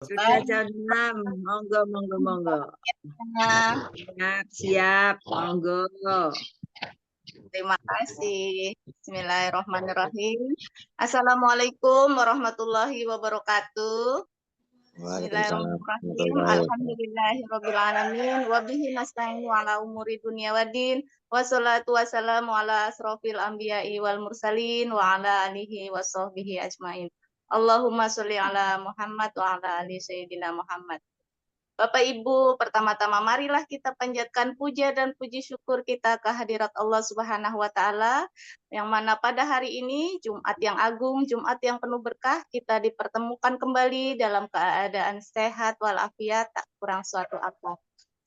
Sudah jam 6, monggo, monggo, monggo. Siap, siap, monggo. Terima kasih. Bismillahirrahmanirrahim. Assalamualaikum warahmatullahi wabarakatuh. Bismillahirrahmanirrahim. Alhamdulillahirrabbilalamin. Wabihi nasta'inu ala umuri dunia waddin. Wassalatu wassalamu ala asrofil anbiya'i wal mursalin wa ala alihi wa sahbihi ajmain. Allahumma sholli ala Muhammad wa ala ali sayyidina Muhammad. Bapak Ibu, pertama-tama marilah kita panjatkan puja dan puji syukur kita ke hadirat Allah Subhanahu wa taala yang mana pada hari ini Jumat yang agung, Jumat yang penuh berkah, kita dipertemukan kembali dalam keadaan sehat walafiat, tak kurang suatu apa.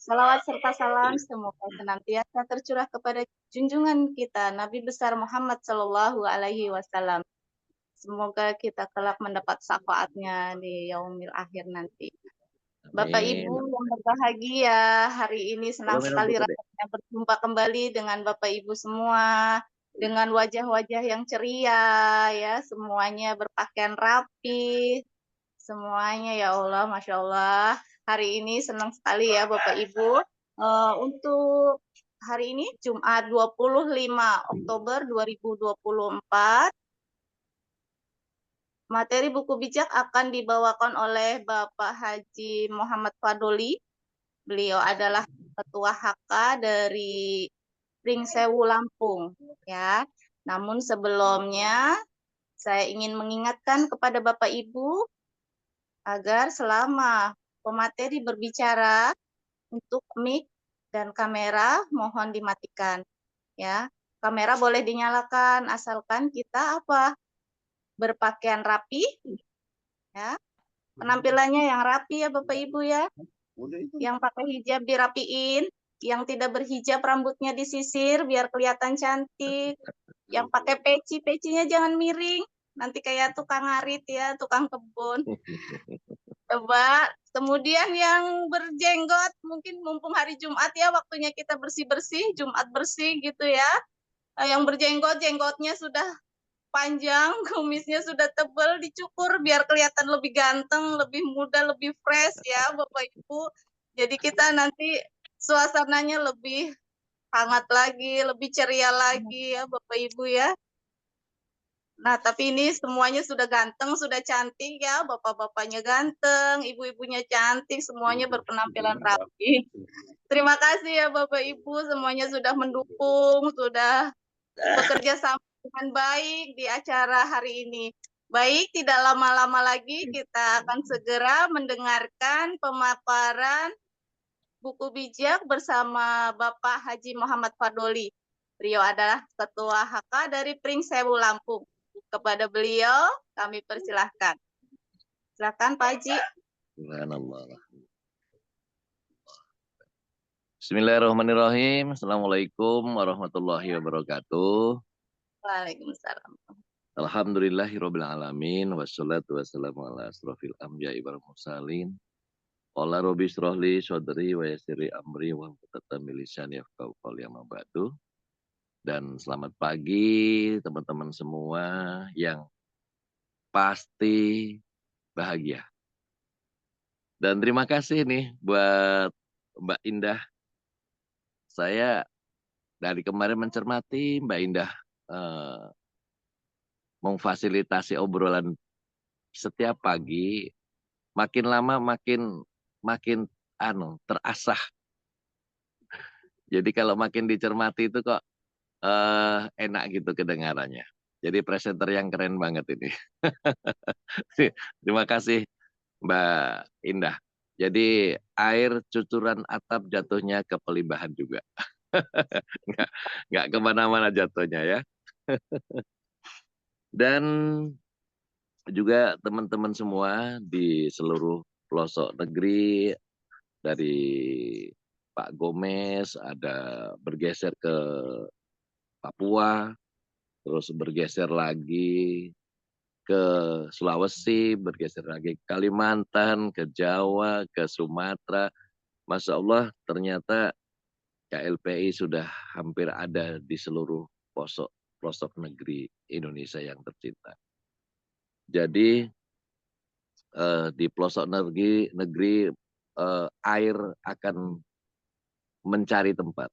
Salawat serta salam semoga senantiasa tercurah kepada junjungan kita Nabi besar Muhammad Sallallahu alaihi wasallam. Semoga kita kelak mendapat syafaatnya di yaumil akhir nanti. Bapak Ibu yang berbahagia, hari ini senang sekali rasanya berjumpa kembali dengan Bapak Ibu semua, dengan wajah-wajah yang ceria, ya, semuanya berpakaian rapi, semuanya ya Allah, Masya Allah. Hari ini senang sekali ya Bapak Ibu. Untuk hari ini Jumat 25 Oktober 2024, materi buku bijak akan dibawakan oleh Bapak Haji Muhammad Fadoli. Beliau adalah Ketua HK dari Pringsewu Lampung, ya. Namun sebelumnya saya ingin mengingatkan kepada Bapak Ibu agar selama pemateri berbicara untuk mic dan kamera mohon dimatikan, ya. Kamera boleh dinyalakan asalkan kita apa? Berpakaian rapi, ya. Penampilannya yang rapi ya Bapak Ibu ya. Yang pakai hijab dirapiin, yang tidak berhijab rambutnya disisir biar kelihatan cantik. Yang pakai peci, pecinya jangan miring. Nanti kayak tukang ngarit ya, tukang kebun. Coba, kemudian yang berjenggot, mungkin mumpung hari Jumat ya, waktunya kita bersih-bersih, Jumat bersih gitu ya. Yang berjenggot, jenggotnya sudah panjang, kumisnya sudah tebal, dicukur biar kelihatan lebih ganteng, lebih muda, lebih fresh ya Bapak Ibu. Jadi kita nanti suasananya lebih hangat lagi, lebih ceria lagi ya Bapak Ibu ya. Nah, tapi ini semuanya sudah ganteng, sudah cantik ya, bapak-bapaknya ganteng, ibu-ibunya cantik, semuanya berpenampilan rapi. Terima kasih ya Bapak Ibu, semuanya sudah mendukung, sudah bekerja sama dengan baik di acara hari ini. Baik, tidak lama-lama lagi kita akan segera mendengarkan pemaparan buku bijak bersama Bapak Haji Muhammad Fadoli. Beliau adalah Ketua HK dari Pringsewu Lampung. Kepada beliau kami persilahkan. Silakan Pak Haji. Bismillahirrahmanirrahim. Assalamualaikum warahmatullahi wabarakatuh. Waalaikumsalam. Alhamdulillahirabbil alamin wassalatu wassalamu ala asrofil anbiya'i wal mursalin. Qala rabbi shrah li sadri wa yassir li amri wa hlul min lisani yafqahu qawli amma ba'du. Dan selamat pagi teman-teman semua yang pasti bahagia. Dan terima kasih nih buat Mbak Indah. Saya dari kemarin mencermati Mbak Indah memfasilitasi obrolan setiap pagi, makin lama makin terasah. Jadi kalau makin dicermati itu kok enak gitu kedengarannya. Jadi presenter yang keren banget ini. Terima kasih Mbak Indah. Jadi air cucuran atap jatuhnya ke Pelimbahan juga. nggak kemana-mana jatuhnya ya. Dan juga teman-teman semua di seluruh pelosok negeri, dari Pak Gomez, ada bergeser ke Papua, terus bergeser lagi ke Sulawesi, bergeser lagi ke Kalimantan, ke Jawa, ke Sumatera. Masya Allah, ternyata KLPI sudah hampir ada di seluruh pelosok negeri Indonesia yang tercinta. Jadi di pelosok negeri air akan mencari tempat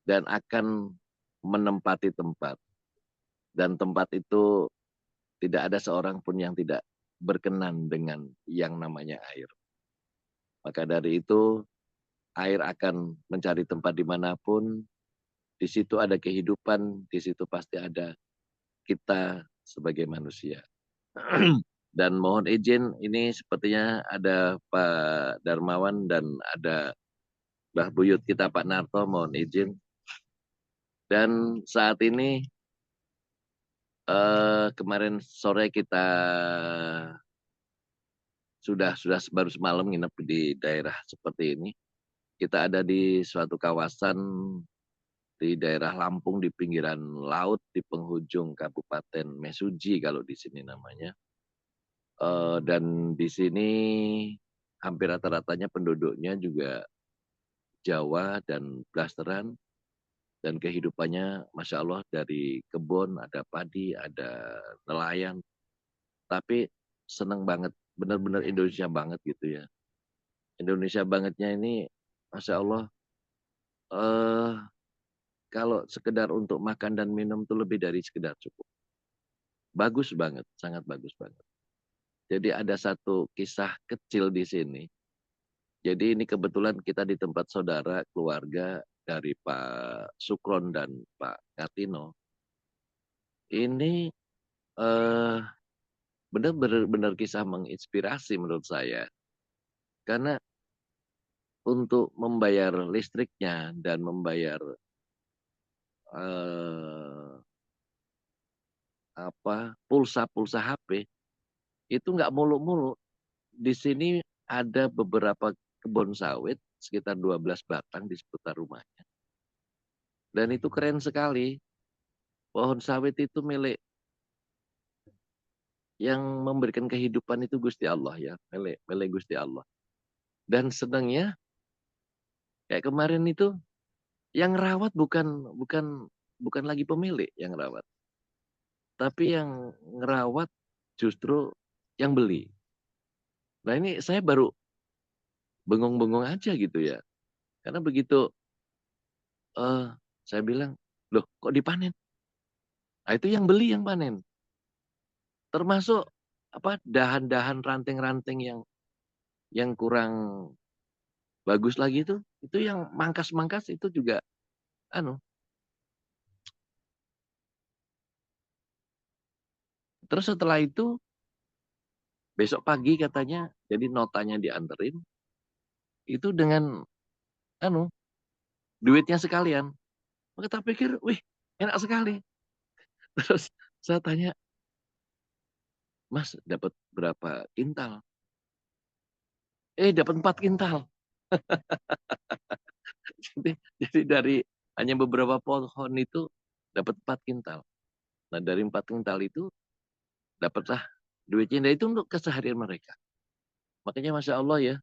dan akan menempati tempat, dan tempat itu tidak ada seorang pun yang tidak berkenan dengan yang namanya air. Maka dari itu air akan mencari tempat dimanapun, di situ ada kehidupan, di situ pasti ada kita sebagai manusia. Dan mohon izin, ini sepertinya ada Pak Darmawan dan ada Mbah Buyut kita Pak Narto, mohon izin. Dan saat ini kemarin sore kita sudah baru semalam nginep di daerah seperti ini. Kita ada di suatu kawasan di daerah Lampung di pinggiran laut di penghujung Kabupaten Mesuji kalau di sini namanya. Dan di sini hampir rata-ratanya penduduknya juga Jawa dan Blasteran, dan kehidupannya Masya Allah dari kebun, ada padi, ada nelayan. Tapi seneng banget, benar-benar Indonesia banget gitu ya. Indonesia bangetnya ini Masya Allah, eh, kalau sekedar untuk makan dan minum itu lebih dari sekedar cukup. Bagus banget, sangat bagus banget. Jadi ada satu kisah kecil di sini. Jadi ini kebetulan kita di tempat saudara keluarga dari Pak Sukron dan Pak Katino. Ini benar-benar kisah menginspirasi menurut saya. Karena untuk membayar listriknya dan membayar pulsa HP itu nggak muluk-muluk. Di sini ada beberapa kebun sawit sekitar 12 batang di seputar rumahnya. Dan itu keren sekali. Pohon sawit itu milik yang memberikan kehidupan itu Gusti Allah ya, milik Gusti Allah. Dan senangnya kayak kemarin itu yang rawat bukan lagi pemilik yang rawat, tapi yang ngerawat justru yang beli. Nah ini saya baru bengong-bengong aja gitu ya, karena begitu saya bilang, loh kok dipanen? Nah itu yang beli yang panen, termasuk dahan-dahan ranting-ranting yang kurang bagus lagi itu yang mangkas-mangkas itu juga terus setelah itu besok pagi katanya jadi notanya dianterin itu dengan duitnya sekalian. Maka kita pikir, wih enak sekali. Terus saya tanya, Mas dapat berapa kintal? Dapat 4 kintal. Jadi dari hanya beberapa pohon itu dapat 4 kintal. Nah dari 4 kintal itu dapatlah duitnya. Dan itu untuk keseharian mereka. Makanya Masya Allah ya,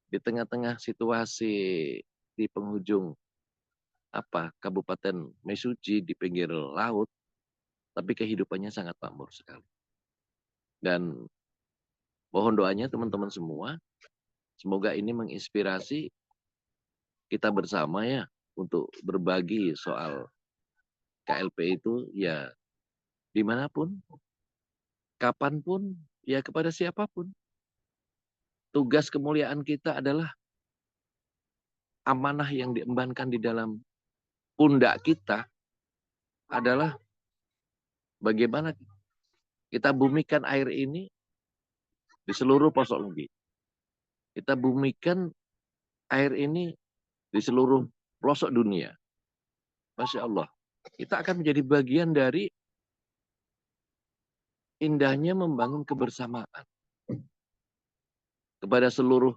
di tengah-tengah situasi di penghujung Kabupaten Mesuji di pinggir laut, tapi kehidupannya sangat makmur sekali. Dan mohon doanya teman-teman semua, semoga ini menginspirasi kita bersama ya untuk berbagi soal KLP itu ya dimanapun, kapanpun, ya kepada siapapun. Tugas kemuliaan kita adalah amanah yang diembankan di dalam pundak kita adalah bagaimana kita bumikan air ini di seluruh pelosok negeri. Kita bumikan air ini di seluruh pelosok dunia. Masya Allah. Kita akan menjadi bagian dari indahnya membangun kebersamaan kepada seluruh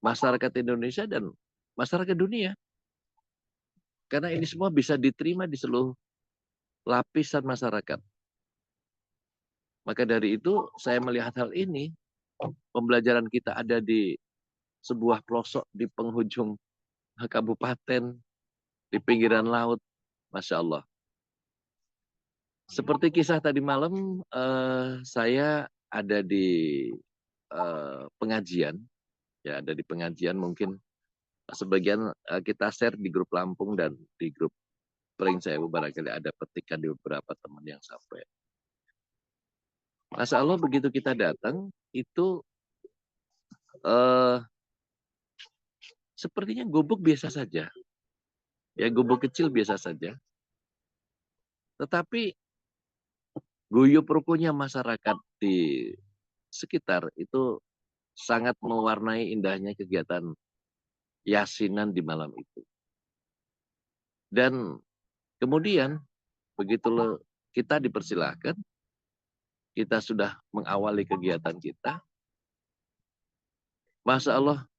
masyarakat Indonesia dan masyarakat dunia. Karena ini semua bisa diterima di seluruh lapisan masyarakat. Maka dari itu saya melihat hal ini, pembelajaran kita ada di sebuah pelosok di penghujung kabupaten, di pinggiran laut. Masya Allah. Seperti kisah tadi malam, saya ada di pengajian, ya ada di pengajian mungkin sebagian kita share di grup Lampung dan di grup Pringsewu barangkali ada petikan di beberapa teman yang sampai. Masya Allah begitu kita datang itu sepertinya gubuk biasa saja, ya gubuk kecil biasa saja. Tetapi guyup rukunya masyarakat di sekitar itu sangat mewarnai indahnya kegiatan yasinan di malam itu. Dan kemudian begitu kita dipersilahkan, kita sudah mengawali kegiatan kita, Masya Allah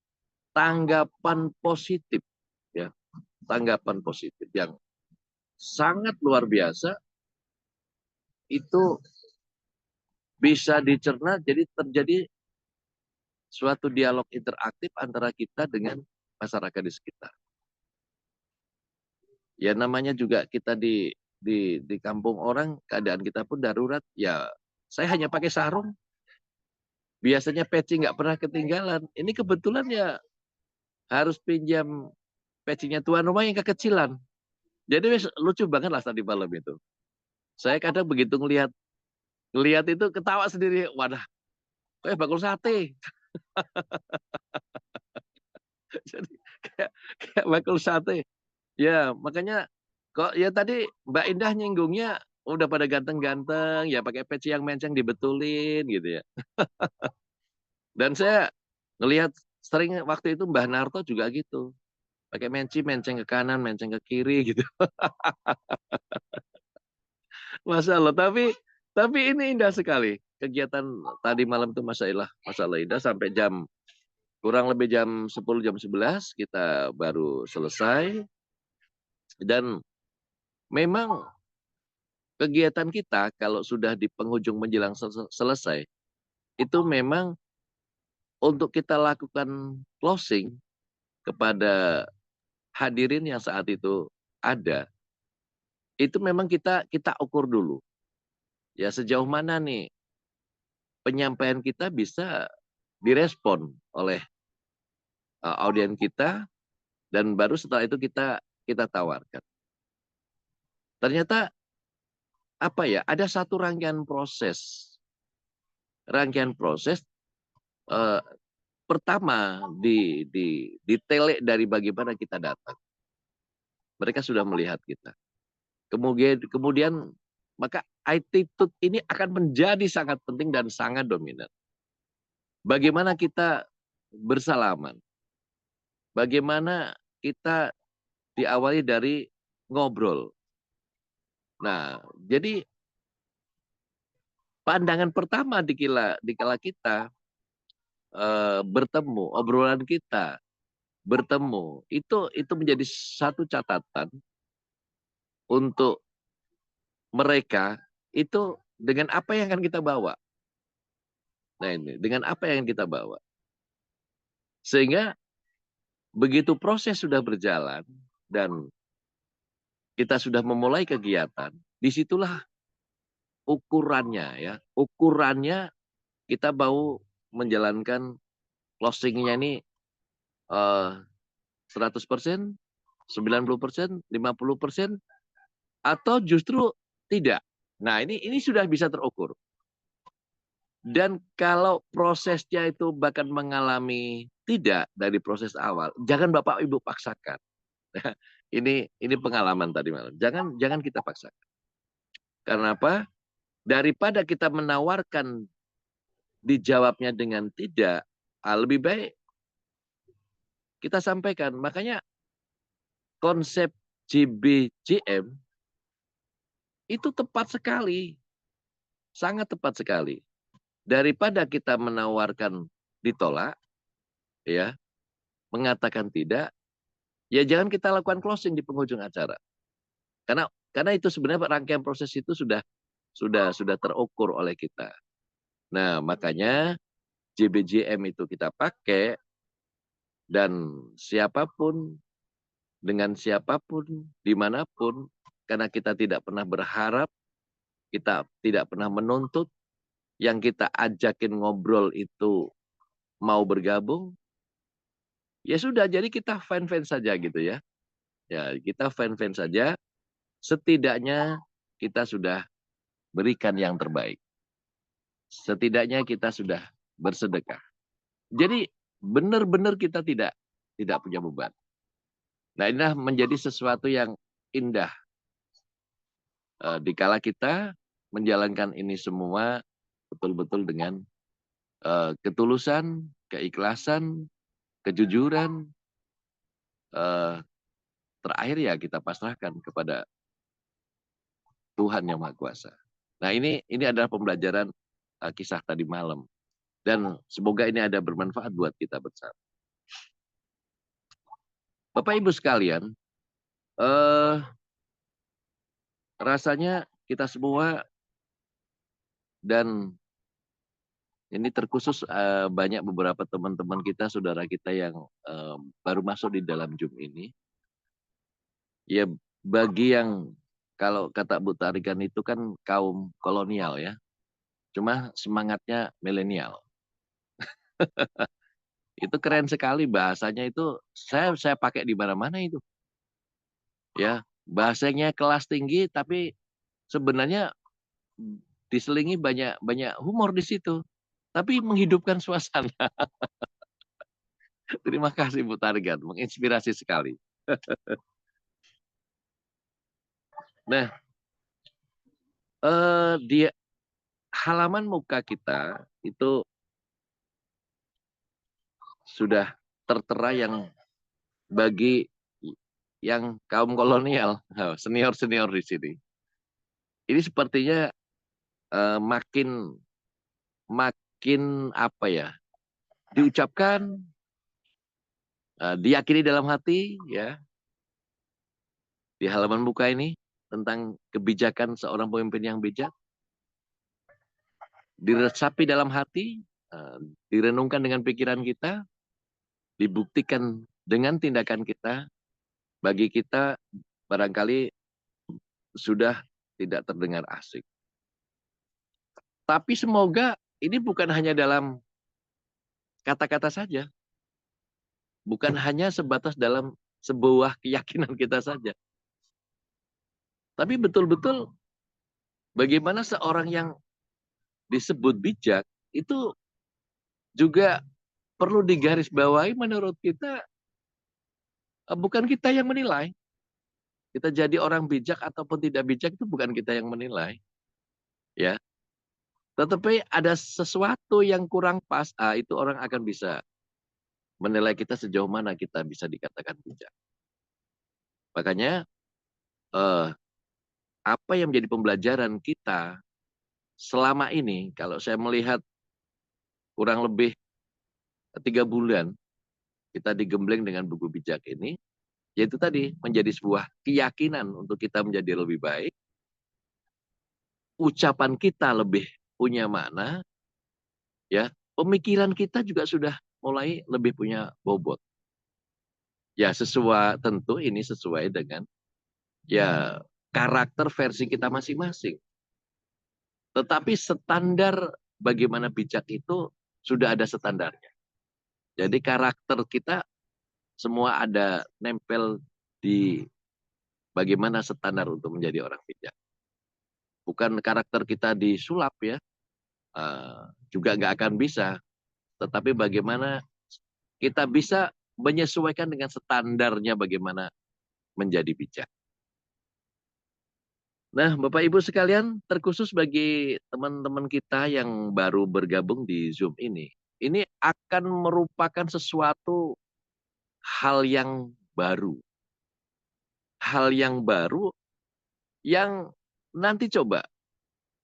tanggapan positif, ya tanggapan positif yang sangat luar biasa itu bisa dicerna, jadi terjadi suatu dialog interaktif antara kita dengan masyarakat di sekitar. Ya namanya juga kita di kampung orang, keadaan kita pun darurat. Ya saya hanya pakai sarung. Biasanya peci nggak pernah ketinggalan. Ini kebetulan ya harus pinjam pecinya tuan rumah yang kekecilan. Jadi lucu banget lah tadi malam itu. Saya kadang begitu ngelihat itu ketawa sendiri. Wadah, kayak bakul sate. Jadi kayak bakul sate. Ya, makanya kok ya tadi Mbak Indah nyinggungnya udah pada ganteng-ganteng, ya pakai peci yang menceng dibetulin gitu ya. Dan saya ngelihat sering waktu itu Mbah Narto juga gitu. Pakai menceng ke kanan, menceng ke kiri gitu. Masya Allah, tapi ini indah sekali. Kegiatan tadi malam itu Masya Allah indah sampai kurang lebih jam 10, jam 11 kita baru selesai. Dan memang kegiatan kita kalau sudah di penghujung menjelang selesai, itu memang untuk kita lakukan closing kepada hadirin yang saat itu ada, itu memang kita ukur dulu. Ya sejauh mana nih penyampaian kita bisa direspon oleh audien kita, dan baru setelah itu kita tawarkan. Ternyata apa ya, ada satu rangkaian proses pertama ditelek dari bagaimana kita datang. Mereka sudah melihat kita. Kemudian maka attitude ini akan menjadi sangat penting dan sangat dominan. Bagaimana kita bersalaman. Bagaimana kita diawali dari ngobrol. Nah, jadi pandangan pertama dikala kita bertemu, obrolan kita bertemu, itu menjadi satu catatan untuk mereka itu dengan apa yang akan kita bawa. Nah ini, dengan apa yang kita bawa. Sehingga begitu proses sudah berjalan dan kita sudah memulai kegiatan, disitulah ukurannya ya. Ukurannya kita mau menjalankan closingnya ini 100%, 90%, 50%, atau justru tidak. Nah ini sudah bisa terukur. Dan kalau prosesnya itu bahkan mengalami tidak dari proses awal, jangan Bapak Ibu paksakan. Ini pengalaman tadi malam. Jangan kita paksakan. Karena apa? Daripada kita menawarkan dijawabnya dengan tidak, lebih baik kita sampaikan. Makanya konsep JBJM itu tepat sekali. Sangat tepat sekali. Daripada kita menawarkan ditolak, ya, mengatakan tidak, ya jangan kita lakukan closing di penghujung acara. Karena itu sebenarnya rangkaian proses itu sudah terukur oleh kita. Nah, makanya JBJM itu kita pakai, dan siapapun, dengan siapapun, dimanapun, karena kita tidak pernah berharap, kita tidak pernah menuntut, yang kita ajakin ngobrol itu mau bergabung, ya sudah, jadi kita fan-fan saja gitu ya. Ya, kita fan-fan saja, setidaknya kita sudah berikan yang terbaik. Setidaknya kita sudah bersedekah. Jadi benar-benar kita tidak punya beban. Nah, inilah menjadi sesuatu yang indah. Dikala kita menjalankan ini semua betul-betul dengan ketulusan, keikhlasan, kejujuran, eh, terakhir ya kita pasrahkan kepada Tuhan Yang Maha Kuasa. Nah, ini adalah pembelajaran kisah tadi malam, dan semoga ini ada bermanfaat buat kita bersama. Bapak Ibu sekalian, rasanya kita semua, dan ini terkhusus banyak beberapa teman-teman kita, saudara kita yang baru masuk di dalam Zoom ini. Ya, bagi yang kalau kata Bu Tarikan itu kan kaum kolonial ya, cuma semangatnya milenial. Itu keren sekali bahasanya itu, saya pakai di mana-mana itu. Ya, bahasanya kelas tinggi tapi sebenarnya diselingi banyak humor di situ. Tapi menghidupkan suasana. Terima kasih Bu Tarikan, menginspirasi sekali. Nah, di halaman muka kita itu sudah tertera yang bagi yang kaum kolonial, senior-senior di sini. Ini sepertinya makin apa ya, diucapkan, diyakini dalam hati ya, di halaman muka ini tentang kebijakan seorang pemimpin yang bijak, diresapi dalam hati, direnungkan dengan pikiran kita, dibuktikan dengan tindakan kita. Bagi kita barangkali sudah tidak terdengar asing. Tapi semoga ini bukan hanya dalam kata-kata saja. Bukan hanya sebatas dalam sebuah keyakinan kita saja. Tapi betul-betul bagaimana seorang yang disebut bijak itu juga perlu digarisbawahi menurut kita, bukan kita yang menilai. Kita jadi orang bijak ataupun tidak bijak itu bukan kita yang menilai. Ya. Tetapi ada sesuatu yang kurang pas, itu orang akan bisa menilai kita sejauh mana kita bisa dikatakan bijak. Makanya apa yang menjadi pembelajaran kita selama ini, kalau saya melihat kurang lebih 3 bulan kita digembleng dengan buku bijak ini, yaitu tadi menjadi sebuah keyakinan untuk kita menjadi lebih baik, ucapan kita lebih punya makna, ya, pemikiran kita juga sudah mulai lebih punya bobot. Ya, tentu ini sesuai dengan ya karakter versi kita masing-masing. Tetapi standar bagaimana bijak itu sudah ada standarnya. Jadi karakter kita semua ada nempel di bagaimana standar untuk menjadi orang bijak. Bukan karakter kita disulap ya, juga nggak akan bisa. Tetapi bagaimana kita bisa menyesuaikan dengan standarnya bagaimana menjadi bijak. Nah, Bapak Ibu sekalian, terkhusus bagi teman-teman kita yang baru bergabung di Zoom ini akan merupakan sesuatu hal yang baru. Hal yang baru yang nanti coba,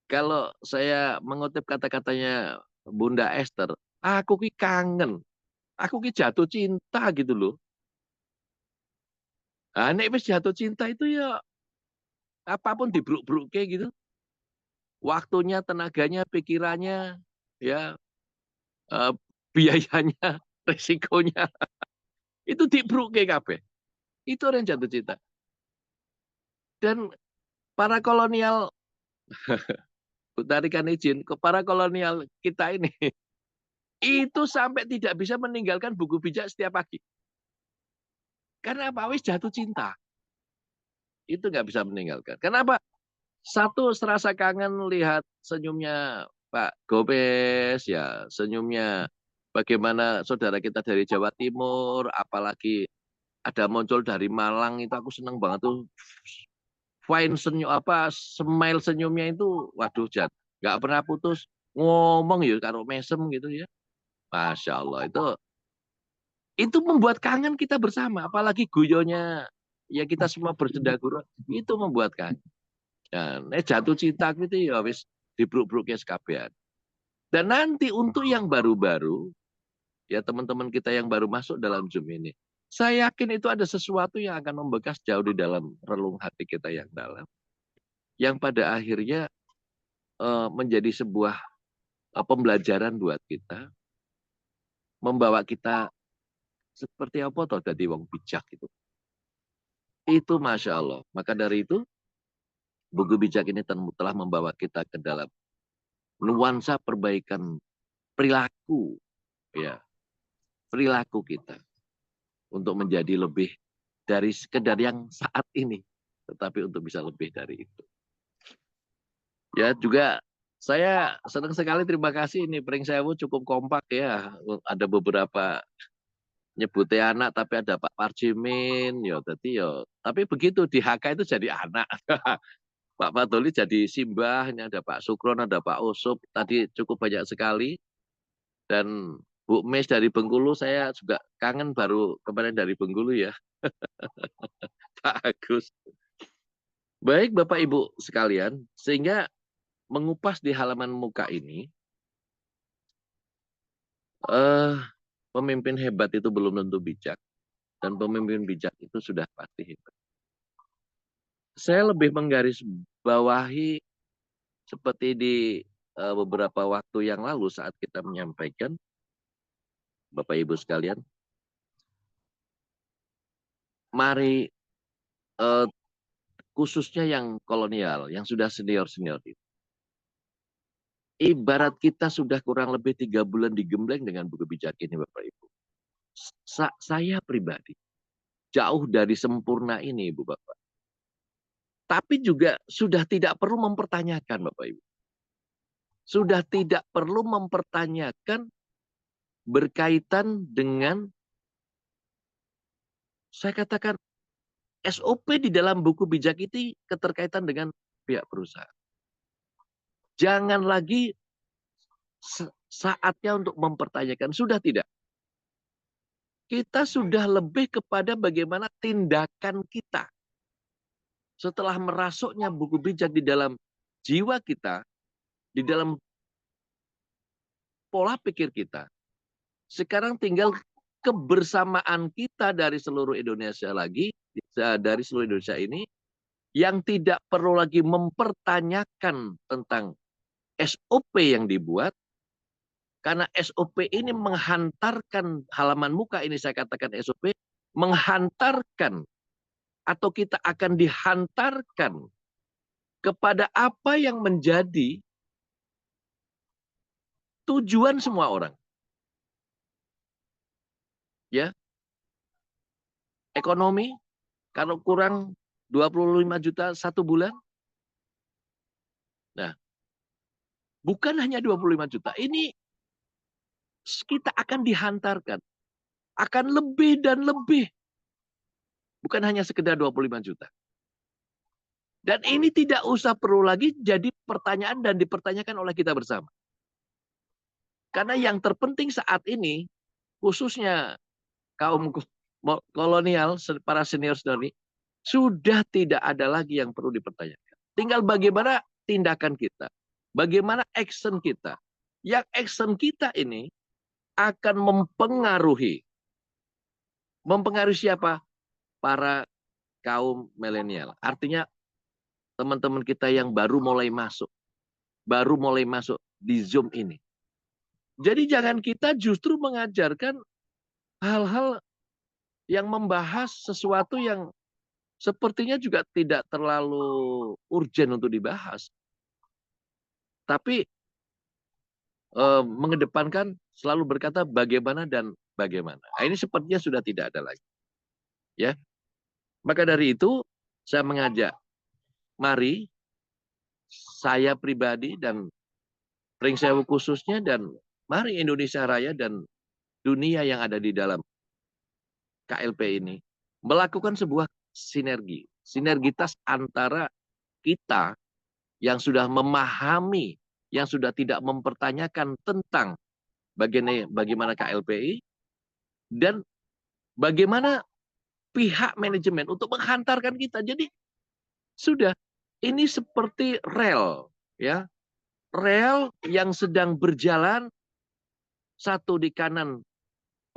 kalau saya mengutip kata-katanya Bunda Esther, aku ki kangen, aku ki jatuh cinta gitu loh. Nah, nek wis jatuh cinta itu ya apapun dibruk-bruk kayak gitu. Waktunya, tenaganya, pikirannya, ya biayanya, resikonya, itu dibruk kayak kabeh. Itu orang jatuh cinta. Dan para kolonial tarikan izin ke para kolonial kita ini itu sampai tidak bisa meninggalkan buku bijak setiap pagi. Karena apa? Wis jatuh cinta. Itu nggak bisa meninggalkan. Kenapa? Satu, serasa kangen lihat senyumnya Pak Gobes, ya senyumnya bagaimana saudara kita dari Jawa Timur, apalagi ada muncul dari Malang itu aku seneng banget tuh. Fine senyum apa smile senyumnya itu, waduh Jat, nggak pernah putus ngomong ya karo mesem gitu ya. Masya Allah itu membuat kangen kita bersama, apalagi guyonya ya kita semua bersendagurau itu membuat kangen. Dan jatuh cinta gitu ya wis dibruk-bruk ya sekabehan. Dan nanti untuk yang baru-baru, ya teman-teman kita yang baru masuk dalam Zoom ini, saya yakin itu ada sesuatu yang akan membekas jauh di dalam relung hati kita yang dalam. Yang pada akhirnya menjadi sebuah pembelajaran buat kita, membawa kita seperti apa toh jadi wong bijak itu. Itu Masya Allah. Maka dari itu, buku bijak ini telah membawa kita ke dalam nuansa perbaikan perilaku, ya, perilaku kita untuk menjadi lebih dari sekedar yang saat ini, tetapi untuk bisa lebih dari itu. Ya juga saya senang sekali, terima kasih ini Pring Sewu cukup kompak ya. Ada beberapa nyebutnya anak tapi ada Pak Parjimin, ya tadi ya. Tapi begitu di HK itu jadi anak. Pak Fatoli jadi Simbah, ini ada Pak Sukron, ada Pak Usup, tadi cukup banyak sekali. Dan Bu Mes dari Bengkulu, saya juga kangen baru kemarin dari Bengkulu ya. Pak Agus. Baik Bapak Ibu sekalian, sehingga mengupas di halaman muka ini, pemimpin hebat itu belum tentu bijak, dan pemimpin bijak itu sudah pasti hebat. Saya lebih menggarisbawahi seperti di beberapa waktu yang lalu saat kita menyampaikan, Bapak Ibu sekalian, mari khususnya yang kolonial, yang sudah senior-senior itu. Ibarat kita sudah kurang lebih 3 bulan digembleng dengan buku bijak ini Bapak Ibu. Saya pribadi jauh dari sempurna ini Ibu Bapak. Tapi juga sudah tidak perlu mempertanyakan Bapak Ibu. Sudah tidak perlu mempertanyakan berkaitan dengan, saya katakan, SOP di dalam buku bijak itu keterkaitan dengan pihak perusahaan. Jangan lagi saatnya untuk mempertanyakan, sudah tidak. Kita sudah lebih kepada bagaimana tindakan kita. Setelah merasuknya buku bijak di dalam jiwa kita, di dalam pola pikir kita, sekarang tinggal kebersamaan kita dari seluruh Indonesia lagi, dari seluruh Indonesia ini, yang tidak perlu lagi mempertanyakan tentang SOP yang dibuat, karena SOP ini menghantarkan, halaman muka ini saya katakan SOP, menghantarkan atau kita akan dihantarkan kepada apa yang menjadi tujuan semua orang. Ya. Ekonomi, kalau kurang 25 juta satu bulan. Nah, bukan hanya 25 juta. Ini kita akan dihantarkan. Akan lebih dan lebih. Bukan hanya sekedar 25 juta. Dan ini tidak usah perlu lagi jadi pertanyaan dan dipertanyakan oleh kita bersama. Karena yang terpenting saat ini, khususnya kaum kolonial, para senior-senior ini, sudah tidak ada lagi yang perlu dipertanyakan. Tinggal bagaimana tindakan kita. Bagaimana action kita. Yang action kita ini akan mempengaruhi. Mempengaruhi siapa? Para kaum milenial. Artinya teman-teman kita yang baru mulai masuk. Baru mulai masuk di Zoom ini. Jadi jangan kita justru mengajarkan hal-hal yang membahas sesuatu yang sepertinya juga tidak terlalu urgen untuk dibahas. Tapi mengedepankan selalu berkata bagaimana dan bagaimana. Nah, ini sepertinya sudah tidak ada lagi. Ya, maka dari itu saya mengajak, mari saya pribadi dan Pring Sewu khususnya, dan mari Indonesia Raya dan dunia yang ada di dalam KLP ini melakukan sebuah sinergitas antara kita yang sudah memahami, yang sudah tidak mempertanyakan tentang bagaimana KLPI, dan bagaimana pihak manajemen untuk menghantarkan kita. Jadi sudah, ini seperti rel, ya, rel yang sedang berjalan, satu di kanan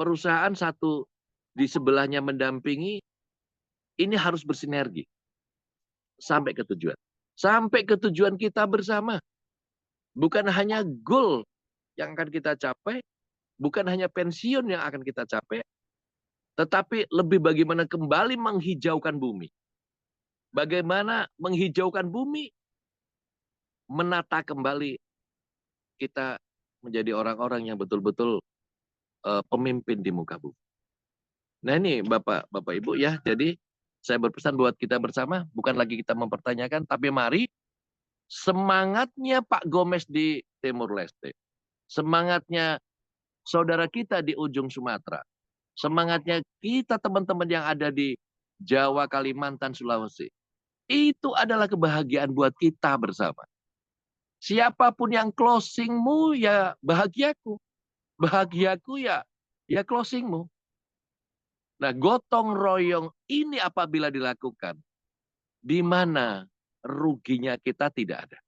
perusahaan, satu di sebelahnya mendampingi. Ini harus bersinergi sampai ke tujuan. Sampai ke tujuan kita bersama. Bukan hanya goal yang akan kita capai, bukan hanya pensiun yang akan kita capai, tetapi lebih bagaimana kembali menghijaukan bumi. Bagaimana menghijaukan bumi, menata kembali kita menjadi orang-orang yang betul-betul pemimpin di muka bumi. Nah ini Bapak Ibu ya, jadi saya berpesan buat kita bersama, bukan lagi kita mempertanyakan, tapi mari semangatnya Pak Gomez di Timur Leste, semangatnya saudara kita di ujung Sumatera, semangatnya kita teman-teman yang ada di Jawa, Kalimantan, Sulawesi, itu adalah kebahagiaan buat kita bersama. Siapapun yang closingmu ya bahagiaku, bahagiaku ya closingmu. Nah, gotong royong ini apabila dilakukan, di mana ruginya kita tidak ada.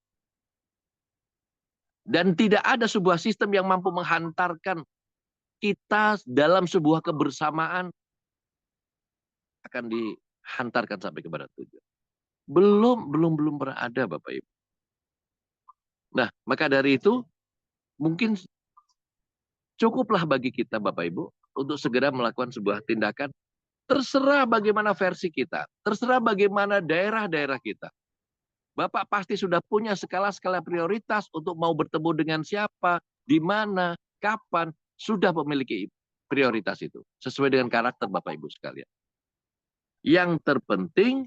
Dan tidak ada sebuah sistem yang mampu menghantarkan kita dalam sebuah kebersamaan akan dihantarkan sampai kepada tujuan. Belum pernah ada, Bapak Ibu. Nah, maka dari itu mungkin cukuplah bagi kita, Bapak Ibu, untuk segera melakukan sebuah tindakan. Terserah bagaimana versi kita, terserah bagaimana daerah-daerah kita. Bapak pasti sudah punya skala-skala prioritas untuk mau bertemu dengan siapa, di mana, kapan, sudah memiliki prioritas itu. Sesuai dengan karakter Bapak Ibu sekalian. Yang terpenting,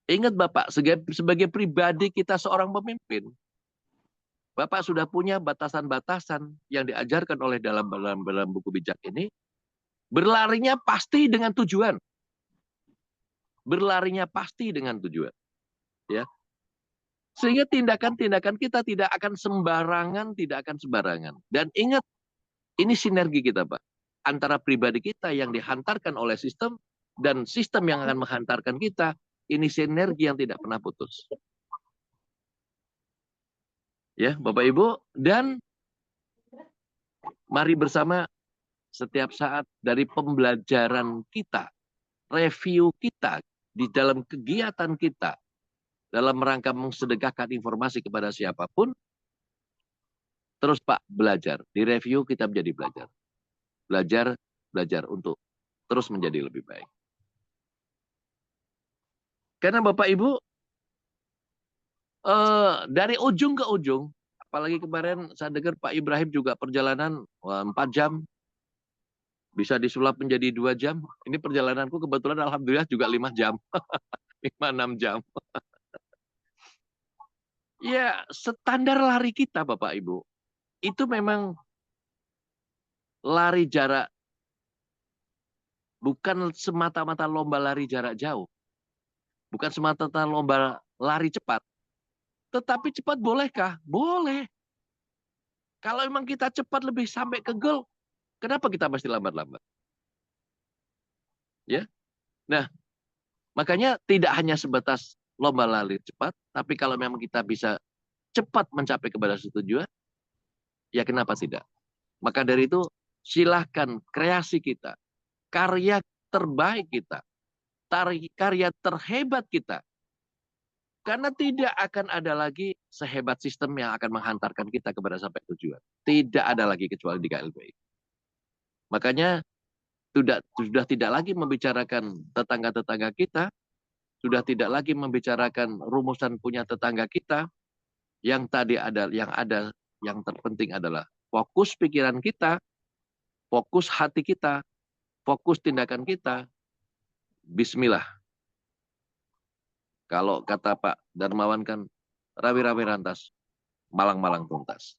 ingat Bapak, sebagai pribadi kita seorang pemimpin, Bapak sudah punya batasan-batasan yang diajarkan oleh dalam buku bijak ini. Berlarinya pasti dengan tujuan. Berlarinya pasti dengan tujuan. Ya. Sehingga tindakan-tindakan kita tidak akan sembarangan, Dan ingat, ini sinergi kita, Pak. Antara pribadi kita yang dihantarkan oleh sistem dan sistem yang akan menghantarkan kita, ini sinergi yang tidak pernah putus. Ya, Bapak Ibu, dan mari bersama setiap saat dari pembelajaran kita, review kita di dalam kegiatan kita, dalam rangka mensedekahkan informasi kepada siapapun, terus Pak belajar. Di review kita menjadi belajar. Belajar untuk terus menjadi lebih baik. Karena Bapak Ibu, dari ujung ke ujung, apalagi kemarin saya dengar Pak Ibrahim juga perjalanan 4 jam, bisa disulap menjadi 2 jam. Ini perjalananku kebetulan alhamdulillah juga 5 jam. 5-6 jam. Ya, standar lari kita Bapak Ibu, itu memang lari jarak, bukan semata-mata lomba lari jarak jauh. Bukan semata-mata lomba lari cepat. Tetapi cepat bolehkah? Boleh. Kalau memang kita cepat lebih sampai ke goal, kenapa kita mesti lambat-lambat? Ya. Nah, makanya tidak hanya sebatas lomba lari cepat, tapi kalau memang kita bisa cepat mencapai kepada tujuan, ya kenapa tidak? Maka dari itu, silahkan kreasi kita, karya terbaik kita, karya terhebat kita. Karena tidak akan ada lagi sehebat sistem yang akan menghantarkan kita kepada sampai tujuan. Tidak ada lagi kecuali di KLPI. Makanya sudah tidak lagi membicarakan tetangga-tetangga kita, sudah tidak lagi membicarakan rumusan punya tetangga kita, yang terpenting adalah fokus pikiran kita, fokus hati kita, fokus tindakan kita. Bismillah. Kalau kata Pak Darmawan kan, rawi-rawi rantas, malang-malang tuntas.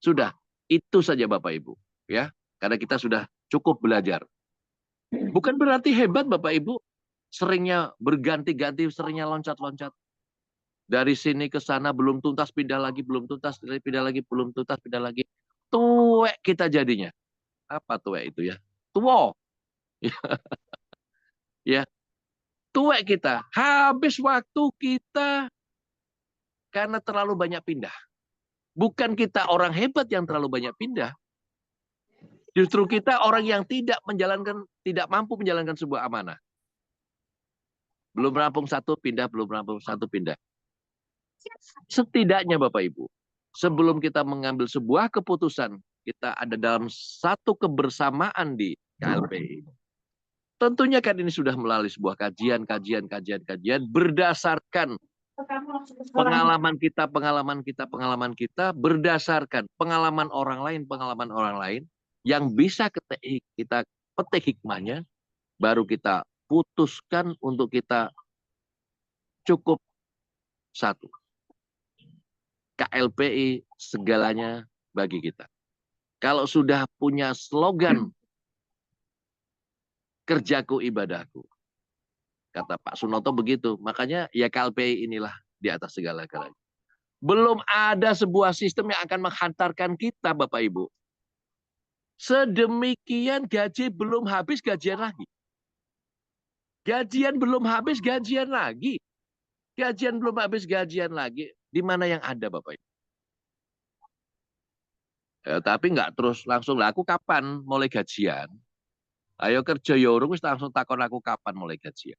Sudah, itu saja Bapak Ibu. Ya, karena kita sudah cukup belajar. Bukan berarti hebat Bapak Ibu, seringnya berganti-ganti, seringnya loncat-loncat. Dari sini ke sana belum tuntas, pindah lagi, belum tuntas, pindah lagi, belum tuntas, pindah lagi. Tuwek kita jadinya. Apa tuwek itu ya? Tuwo. Ya, tuwek kita. Habis waktu kita karena terlalu banyak pindah. Bukan kita orang hebat yang terlalu banyak pindah. Justru kita orang yang tidak mampu menjalankan sebuah amanah. Belum rampung satu pindah, belum rampung satu pindah. Setidaknya Bapak Ibu, sebelum kita mengambil sebuah keputusan, kita ada dalam satu kebersamaan di KLPI. Tentunya kan ini sudah melalui sebuah kajian berdasarkan pengalaman kita, berdasarkan pengalaman orang lain yang bisa kita petik hikmahnya, baru kita putuskan untuk kita cukup satu. KLPI segalanya bagi kita. Kalau sudah punya slogan kerjaku ibadahku, kata Pak Sunoto begitu, makanya ya KLPI inilah di atas segala-galanya. Belum ada sebuah sistem yang akan menghantarkan kita Bapak Ibu. Sedemikian gaji belum habis, gajian lagi. Gajian belum habis, gajian lagi. Gajian belum habis, gajian lagi. Di mana yang ada Bapak Ibu? Ya, tapi nggak terus langsung lah. Aku kapan mulai gajian? Ayo kerja ya urung, langsung takon aku kapan mulai gajian.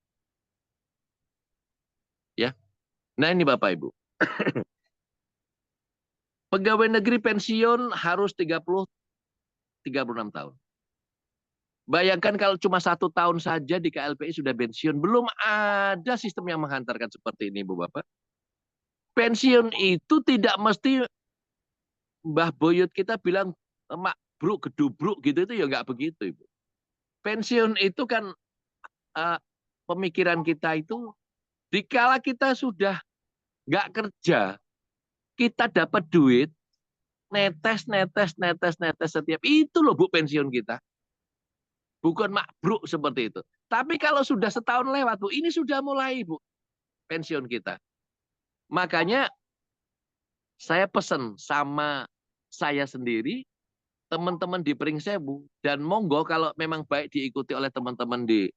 Ya. Nah ini Bapak Ibu. Pegawai negeri pensiun harus 36 tahun. Bayangkan kalau cuma 1 tahun saja di KLPI sudah pensiun. Belum ada sistem yang menghantarkan seperti ini, Bu Bapak. Pensiun itu tidak mesti Mbah Boyut kita bilang, mak bruk, gedubruk gitu, itu ya nggak begitu, Ibu. Pensiun itu kan pemikiran kita itu, dikala kita sudah nggak kerja, kita dapat duit, netes setiap itu loh Bu pensiun kita. Bukan makbruk seperti itu. Tapi kalau sudah setahun lewat Bu, ini sudah mulai Bu pensiun kita. Makanya saya pesan sama saya sendiri, teman-teman di Pringsewu, dan monggo kalau memang baik diikuti oleh teman-teman di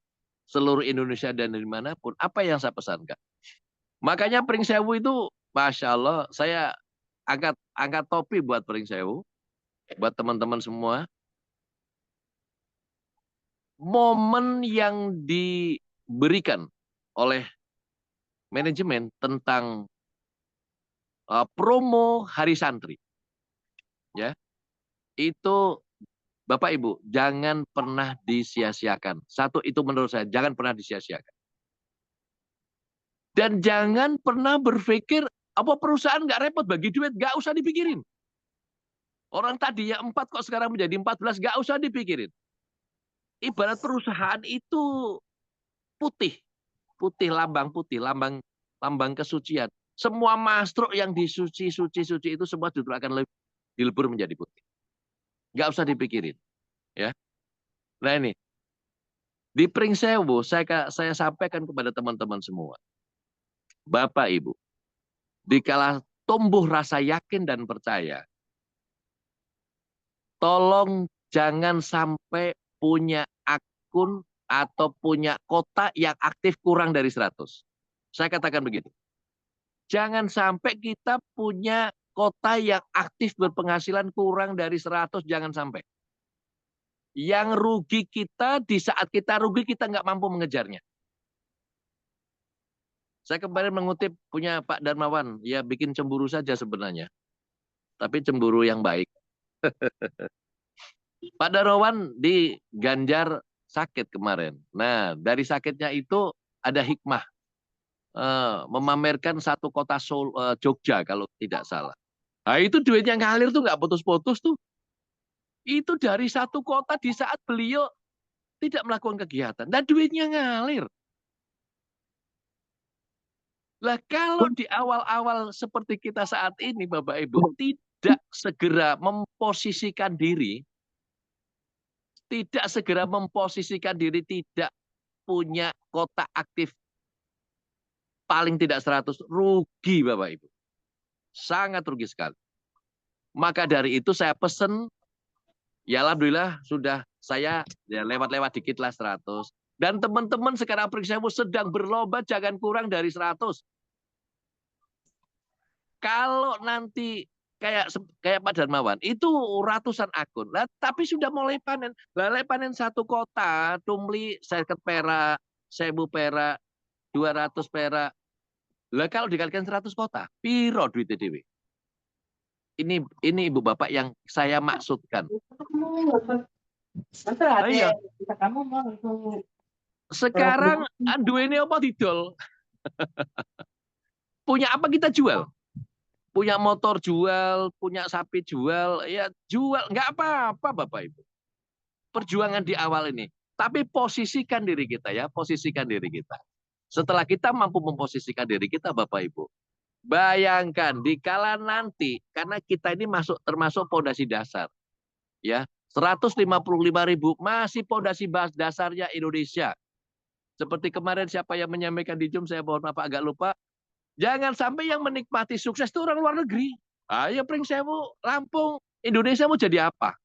seluruh Indonesia dan dimanapun, apa yang saya pesankan. Makanya Pringsewu itu, Masya Allah, saya angkat topi buat Pringsewu, buat teman-teman semua. Momen yang diberikan oleh manajemen tentang promo Hari Santri, ya, itu Bapak Ibu jangan pernah disia-siakan. Satu itu menurut saya jangan pernah disia-siakan. Dan jangan pernah berpikir apa perusahaan nggak repot bagi duit, nggak usah dipikirin. Orang tadi ya 4 kok sekarang menjadi 14, nggak usah dipikirin. Ibarat perusahaan itu putih, lambang kesucian. Semua mastruk yang disuci itu semua justru akan dilebur menjadi putih. Nggak usah dipikirin, ya. Nah ini di Pringsewu saya sampaikan kepada teman-teman semua, Bapak Ibu, dikala tumbuh rasa yakin dan percaya, tolong jangan sampai punya akun atau punya kota yang aktif kurang dari 100. Saya katakan begitu. Jangan sampai kita punya kota yang aktif berpenghasilan kurang dari 100, jangan sampai. Yang rugi kita, di saat kita rugi kita nggak mampu mengejarnya. Saya kemarin mengutip punya Pak Darmawan, ya bikin cemburu saja sebenarnya. Tapi cemburu yang baik. Pak Darmawan di Ganjar sakit kemarin. Nah, dari sakitnya itu ada hikmah. memamerkan satu kota Jogja kalau tidak salah. Nah itu duitnya ngalir tuh nggak putus-putus tuh. Itu dari satu kota di saat beliau tidak melakukan kegiatan. Dan duitnya ngalir. Lah kalau di awal-awal seperti kita saat ini Bapak Ibu tidak segera memposisikan diri, tidak punya kota aktif paling tidak 100, rugi Bapak Ibu. Sangat rugi sekali. Maka dari itu saya pesen, ya alhamdulillah sudah saya ya lewat-lewat dikit lah 100. Dan teman-teman sekarang Pringsewu sedang berlomba jangan kurang dari 100. Kalau nanti kayak Pak Darmawan itu ratusan akun, lah, tapi sudah mulai panen. Mulai panen satu kota, tumli 50 perak, 1000 perak, 200 perak. Lah kalau dikalikan 100 kota, piro duit dewe? Ini Ibu Bapak yang saya maksudkan. Iya. Sekarang duene apa didol? Punya apa kita jual? Punya motor jual, punya sapi jual, ya jual, nggak apa-apa Bapak Ibu. Perjuangan di awal ini. Tapi posisikan diri kita ya, posisikan diri kita. Setelah kita mampu memposisikan diri kita Bapak Ibu, bayangkan dikala nanti, karena kita ini termasuk pondasi dasar. Ya, 155.000 masih pondasi dasarnya Indonesia. Seperti kemarin siapa yang menyampaikan di Zoom, saya mohon maaf agak lupa. Jangan sampai yang menikmati sukses itu orang luar negeri. Ayo Pringsewu, Lampung, Indonesia mau jadi apa?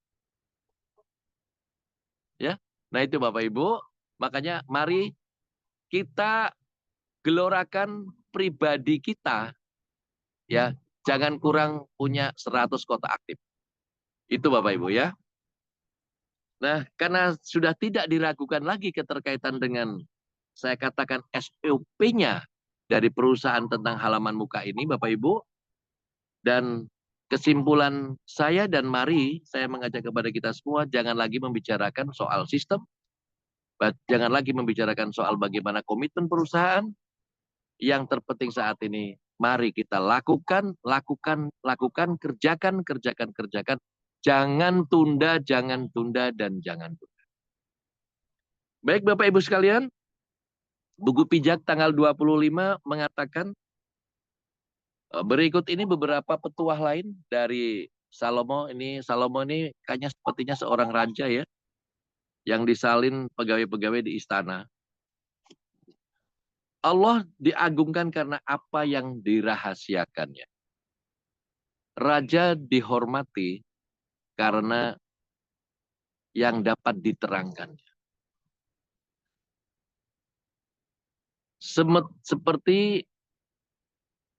Ya, nah itu Bapak Ibu. Makanya mari kita gelorakan pribadi kita, ya, jangan kurang punya 100 kota aktif. Itu Bapak Ibu ya. Nah, karena sudah tidak diragukan lagi keterkaitan dengan saya katakan SOP-nya dari perusahaan tentang halaman muka ini Bapak Ibu. Dan kesimpulan saya dan mari saya mengajak kepada kita semua jangan lagi membicarakan soal sistem, jangan lagi membicarakan soal bagaimana komitmen perusahaan. Yang terpenting saat ini, mari kita lakukan, kerjakan. Jangan tunda, dan jangan tunda. Baik Bapak Ibu sekalian, buku pijak tanggal 25 mengatakan, berikut ini beberapa petuah lain dari Salomo. Salomo ini kayaknya sepertinya seorang raja ya, yang disalin pegawai-pegawai di istana. Allah diagungkan karena apa yang dirahasiakannya. Raja dihormati karena yang dapat diterangkannya. Seperti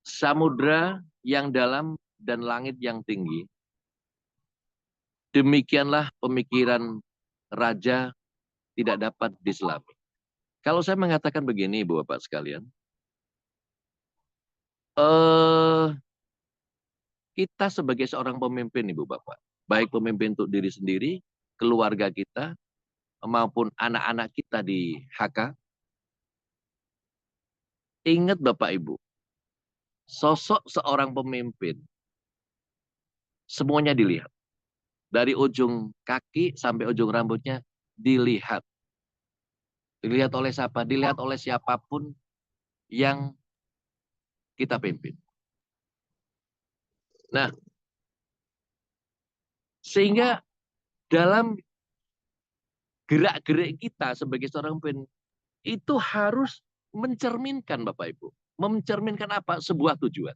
samudra yang dalam dan langit yang tinggi, demikianlah pemikiran raja tidak dapat diselami. Kalau saya mengatakan begini, Ibu Bapak sekalian, kita sebagai seorang pemimpin, Ibu Bapak, baik pemimpin untuk diri sendiri, keluarga kita, maupun anak-anak kita di HK, ingat Bapak Ibu, sosok seorang pemimpin, semuanya dilihat. Dari ujung kaki sampai ujung rambutnya dilihat. Dilihat oleh siapa? Dilihat oleh siapapun yang kita pimpin. Nah, sehingga dalam gerak-gerik kita sebagai seorang pemimpin itu harus mencerminkan Bapak Ibu. Mencerminkan apa? Sebuah tujuan.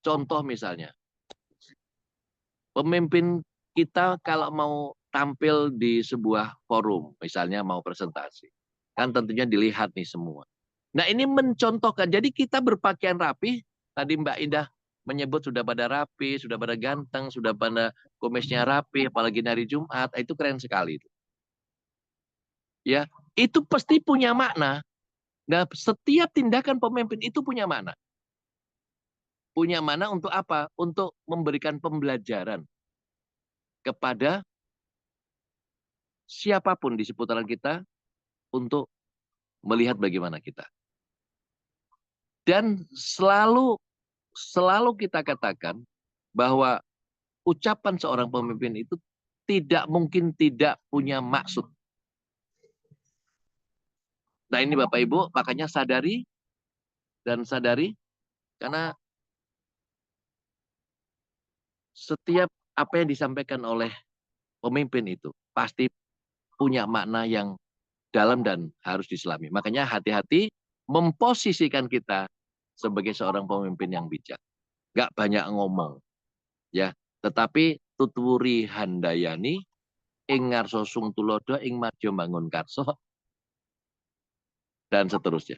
Contoh misalnya, pemimpin kita kalau mau tampil di sebuah forum, misalnya mau presentasi, kan tentunya dilihat nih semua. Nah ini mencontohkan, jadi kita berpakaian rapi, tadi Mbak Indah menyebut sudah pada rapi, sudah pada ganteng, sudah pada kumisnya rapi, apalagi hari Jumat, itu keren sekali. Ya, itu pasti punya makna. Nah, setiap tindakan pemimpin itu punya makna. Punya makna untuk apa? Untuk memberikan pembelajaran kepada siapapun di seputaran kita untuk melihat bagaimana kita. Dan selalu kita katakan bahwa ucapan seorang pemimpin itu tidak mungkin tidak punya maksud. Nah ini Bapak Ibu, makanya sadari karena setiap apa yang disampaikan oleh pemimpin itu pasti punya makna yang dalam dan harus diselami. Makanya hati-hati memposisikan kita sebagai seorang pemimpin yang bijak. Gak banyak ngomong, ya. Tetapi tuturi handayani, ing ngarso sung tulodo, ing madya bangun karso, dan seterusnya.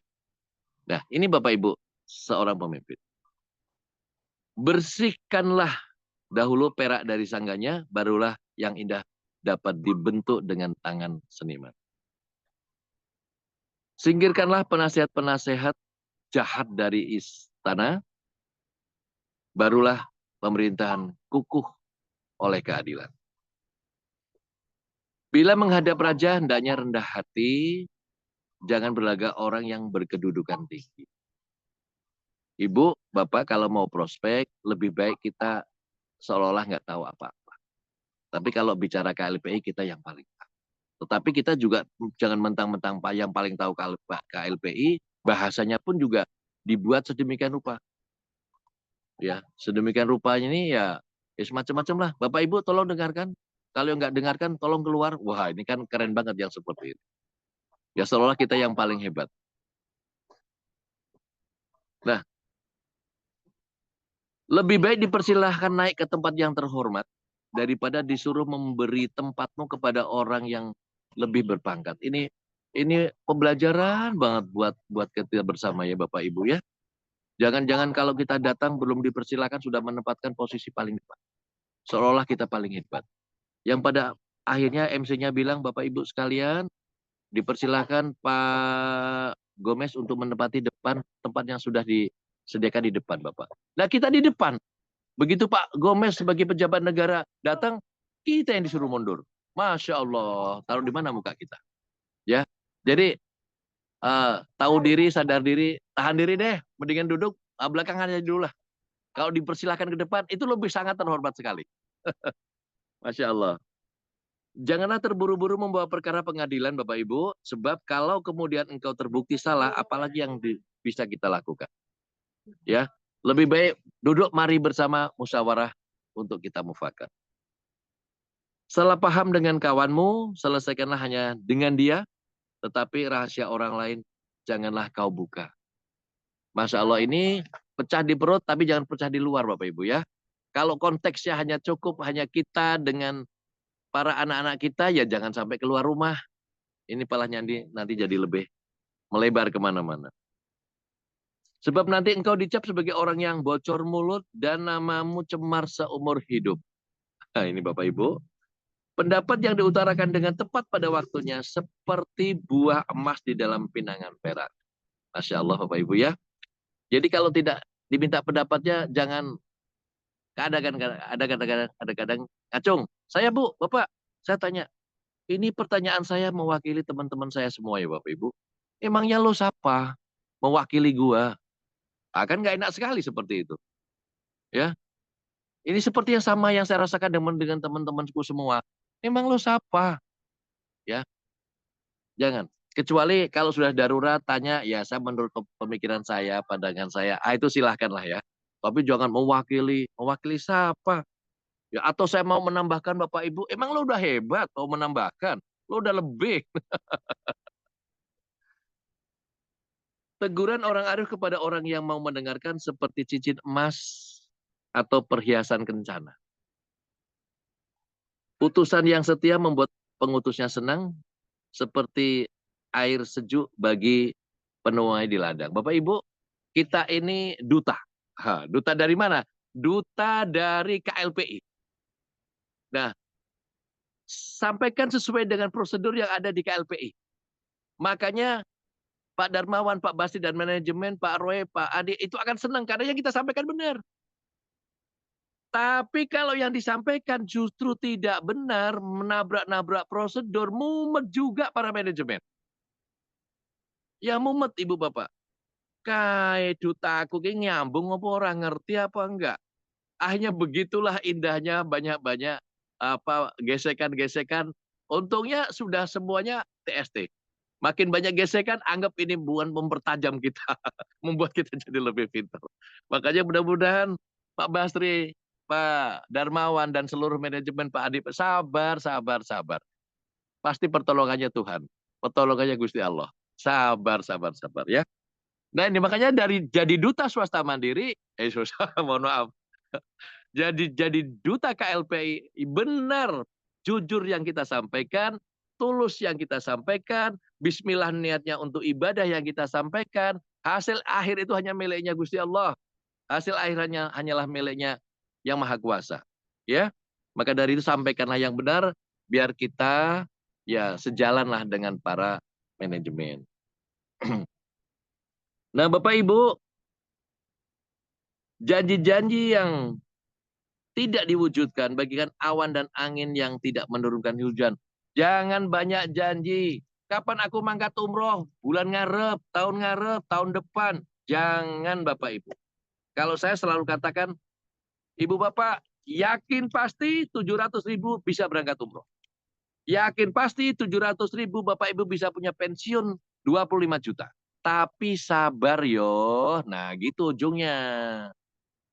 Nah, ini Bapak Ibu, seorang pemimpin. Bersihkanlah dahulu perak dari sangganya, barulah yang indah dapat dibentuk dengan tangan seniman. Singkirkanlah penasihat-penasihat jahat dari istana, barulah pemerintahan kukuh oleh keadilan. Bila menghadap raja, hendaknya rendah hati, jangan berlagak orang yang berkedudukan tinggi. Ibu, Bapak kalau mau prospek, lebih baik kita seolah-olah nggak tahu apa-apa. Tapi kalau bicara KLPI, kita yang paling tahu. Tetapi kita juga jangan mentang-mentang yang paling tahu KLPI, bahasanya pun juga dibuat sedemikian rupa. Ya, sedemikian rupanya ini ya semacam-macam lah. Bapak Ibu tolong dengarkan. Kalau nggak dengarkan, tolong keluar. Wah, ini kan keren banget yang seperti ini. Ya seolah kita yang paling hebat. Nah, lebih baik dipersilahkan naik ke tempat yang terhormat daripada disuruh memberi tempatmu kepada orang yang lebih berpangkat. Ini pembelajaran banget buat kita bersama ya Bapak Ibu ya. Jangan-jangan kalau kita datang belum dipersilakan sudah menempatkan posisi paling depan. Seolah-olah kita paling hebat. Yang pada akhirnya MC-nya bilang, Bapak Ibu sekalian, dipersilakan Pak Gomez untuk menempati tempat yang sudah disediakan di depan Bapak. Nah kita di depan. Begitu Pak Gomez sebagai pejabat negara datang, kita yang disuruh mundur. Masya Allah, taruh di mana muka kita? Ya, jadi tahu diri, sadar diri, tahan diri deh, mendingan duduk, belakangan aja dulu lah. Kalau dipersilahkan ke depan, itu lebih sangat terhormat sekali. Masya Allah. Janganlah terburu-buru membawa perkara pengadilan Bapak Ibu, sebab kalau kemudian engkau terbukti salah, apalagi yang bisa kita lakukan. Ya, lebih baik duduk mari bersama musyawarah untuk kita mufakat. Salah paham dengan kawanmu, selesaikanlah hanya dengan dia, tetapi rahasia orang lain janganlah kau buka. Masya Allah ini pecah di perut, tapi jangan pecah di luar Bapak Ibu ya. Kalau konteksnya hanya cukup, hanya kita dengan para anak-anak kita, ya jangan sampai keluar rumah. Ini malah nanti jadi lebih melebar kemana-mana. Sebab nanti engkau dicap sebagai orang yang bocor mulut dan namamu cemar seumur hidup. Nah ini Bapak Ibu. Pendapat yang diutarakan dengan tepat pada waktunya seperti buah emas di dalam pinangan perak. Masya Allah Bapak Ibu ya. Jadi kalau tidak diminta pendapatnya jangan ada kadang ngacung. Saya Bu, Bapak, saya tanya. Ini pertanyaan saya mewakili teman-teman saya semua ya Bapak Ibu. Emangnya lo siapa? Mewakili gua. Akan nggak enak sekali seperti itu. Ya, ini seperti yang sama yang saya rasakan dengan teman-temanku semua. Emang lo siapa? Ya, jangan. Kecuali kalau sudah darurat tanya, ya saya menurut pemikiran saya, pandangan saya, itu silahkanlah ya. Tapi jangan mewakili siapa? Ya, atau saya mau menambahkan Bapak Ibu, emang lo udah hebat mau menambahkan? Lo udah lebih. Teguran orang arif kepada orang yang mau mendengarkan seperti cincin emas atau perhiasan kencana. Utusan yang setia membuat pengutusnya senang seperti air sejuk bagi penuai di ladang. Bapak Ibu, kita ini duta. Duta dari mana? Duta dari KLPI. Nah, sampaikan sesuai dengan prosedur yang ada di KLPI. Makanya Pak Darmawan, Pak Basti dan manajemen, Pak Roy, Pak Adi itu akan senang karena yang kita sampaikan benar. Tapi kalau yang disampaikan justru tidak benar, menabrak-nabrak prosedur, mumet juga para manajemen. Ya mumet ibu bapak. Kayak dutaku ki nyambung apa orang ngerti apa enggak. Akhirnya begitulah indahnya banyak-banyak apa gesekan-gesekan. Untungnya sudah semuanya TST. Makin banyak gesekan, anggap ini bukan mempertajam kita, membuat kita jadi lebih pintar. Makanya mudah-mudahan Pak Basri, Pak Darmawan, dan seluruh manajemen Pak Adi, sabar, sabar, sabar. Pasti pertolongannya Tuhan, pertolongannya Gusti Allah. Sabar, sabar, sabar ya. Nah ini makanya dari jadi duta swasta mandiri, susah, mohon maaf. Jadi duta KLPI benar, jujur yang kita sampaikan, tulus yang kita sampaikan, bismillah niatnya untuk ibadah yang kita sampaikan, hasil akhir itu hanya miliknya Gusti Allah. Hasil akhirnya hanyalah miliknya yang Maha Kuasa. Ya. Maka dari itu sampaikanlah yang benar biar kita ya sejalanlah dengan para manajemen. Nah, Bapak Ibu, janji-janji yang tidak diwujudkan, bagikan awan dan angin yang tidak menurunkan hujan. Jangan banyak janji. Kapan aku mangkat umroh? Bulan ngarep, tahun depan. Jangan Bapak Ibu. Kalau saya selalu katakan, Ibu Bapak, yakin pasti 700.000 bisa berangkat umroh. Yakin pasti 700.000 Bapak Ibu bisa punya pensiun 25 juta. Tapi sabar yo. Nah gitu ujungnya.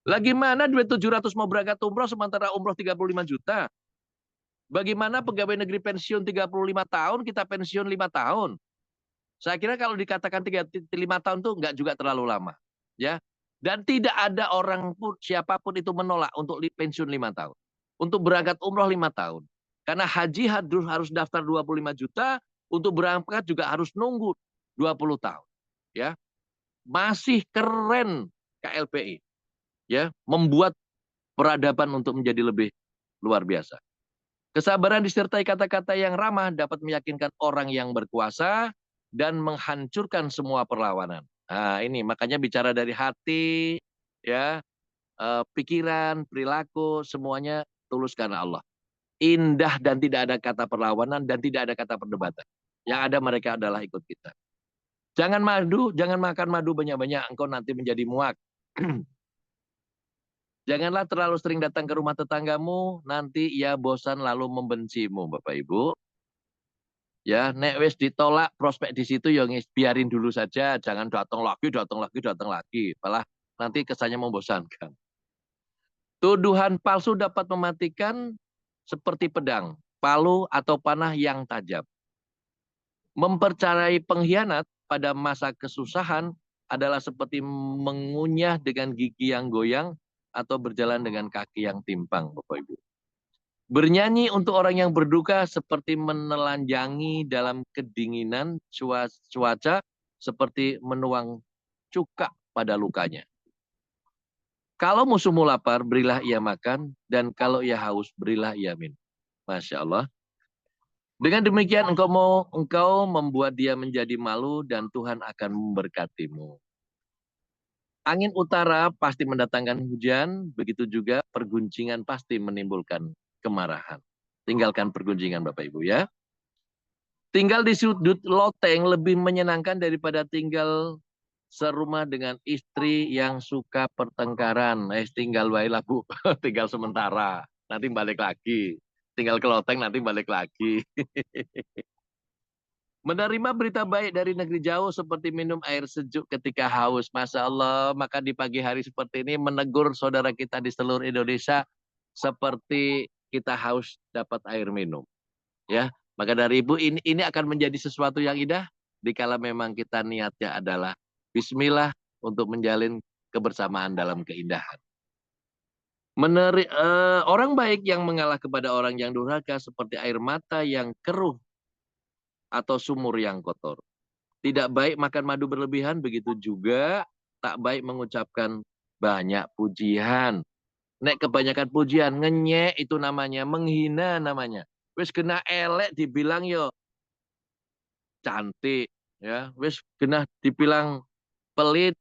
Lagi mana duit 700 mau berangkat umroh sementara umroh 35 juta? Bagaimana pegawai negeri pensiun 35 tahun, kita pensiun 5 tahun? Saya kira kalau dikatakan 35 tahun itu enggak juga terlalu lama. Ya. Dan tidak ada orang pun, siapapun itu menolak untuk pensiun 5 tahun. Untuk berangkat umroh 5 tahun. Karena haji harus daftar 25 juta, untuk berangkat juga harus nunggu 20 tahun. Ya. Masih keren KLPI. Ya, membuat peradaban untuk menjadi lebih luar biasa. Kesabaran disertai kata-kata yang ramah dapat meyakinkan orang yang berkuasa dan menghancurkan semua perlawanan. Nah, ini makanya bicara dari hati, ya, pikiran, perilaku, semuanya tulus karena Allah. Indah dan tidak ada kata perlawanan dan tidak ada kata perdebatan. Yang ada mereka adalah ikut kita. Jangan makan madu banyak-banyak, engkau nanti menjadi muak. Janganlah terlalu sering datang ke rumah tetanggamu, nanti ia bosan lalu membencimu, Bapak Ibu. Ya, nek wis ditolak prospek di situ ya biarin dulu saja, jangan datang lagi. Malah nanti kesannya membosankan. Tuduhan palsu dapat mematikan seperti pedang, palu atau panah yang tajam. Mempercayai pengkhianat pada masa kesusahan adalah seperti mengunyah dengan gigi yang goyang atau berjalan dengan kaki yang timpang, Bapak Ibu. Bernyanyi untuk orang yang berduka seperti menelanjangi dalam kedinginan cuaca, seperti menuang cuka pada lukanya. Kalau musuhmu lapar, berilah ia makan, dan kalau ia haus, berilah ia minum. Masya Allah. Dengan demikian engkau membuat dia menjadi malu dan Tuhan akan memberkatimu. Angin utara pasti mendatangkan hujan, begitu juga perguncingan pasti menimbulkan kemarahan. Tinggalkan perguncingan Bapak Ibu ya. Tinggal di sudut loteng lebih menyenangkan daripada tinggal serumah dengan istri yang suka pertengkaran. Tinggal baiklah Bu, tinggal sementara, nanti balik lagi. Tinggal ke loteng nanti balik lagi. Menerima berita baik dari negeri jauh seperti minum air sejuk ketika haus. Masya Allah, maka di pagi hari seperti ini menegur saudara kita di seluruh Indonesia seperti kita haus dapat air minum. Ya, maka dari Ibu ini akan menjadi sesuatu yang indah dikala memang kita niatnya adalah bismillah untuk menjalin kebersamaan dalam keindahan. Orang baik yang mengalah kepada orang yang durhaka seperti air mata yang keruh atau sumur yang kotor. Tidak baik makan madu berlebihan, begitu juga tak baik mengucapkan banyak pujian. Nek kebanyakan pujian, ngenyek itu namanya, menghina namanya. Wis kena elek dibilang yo cantik, ya. Wis kena dibilang pelit.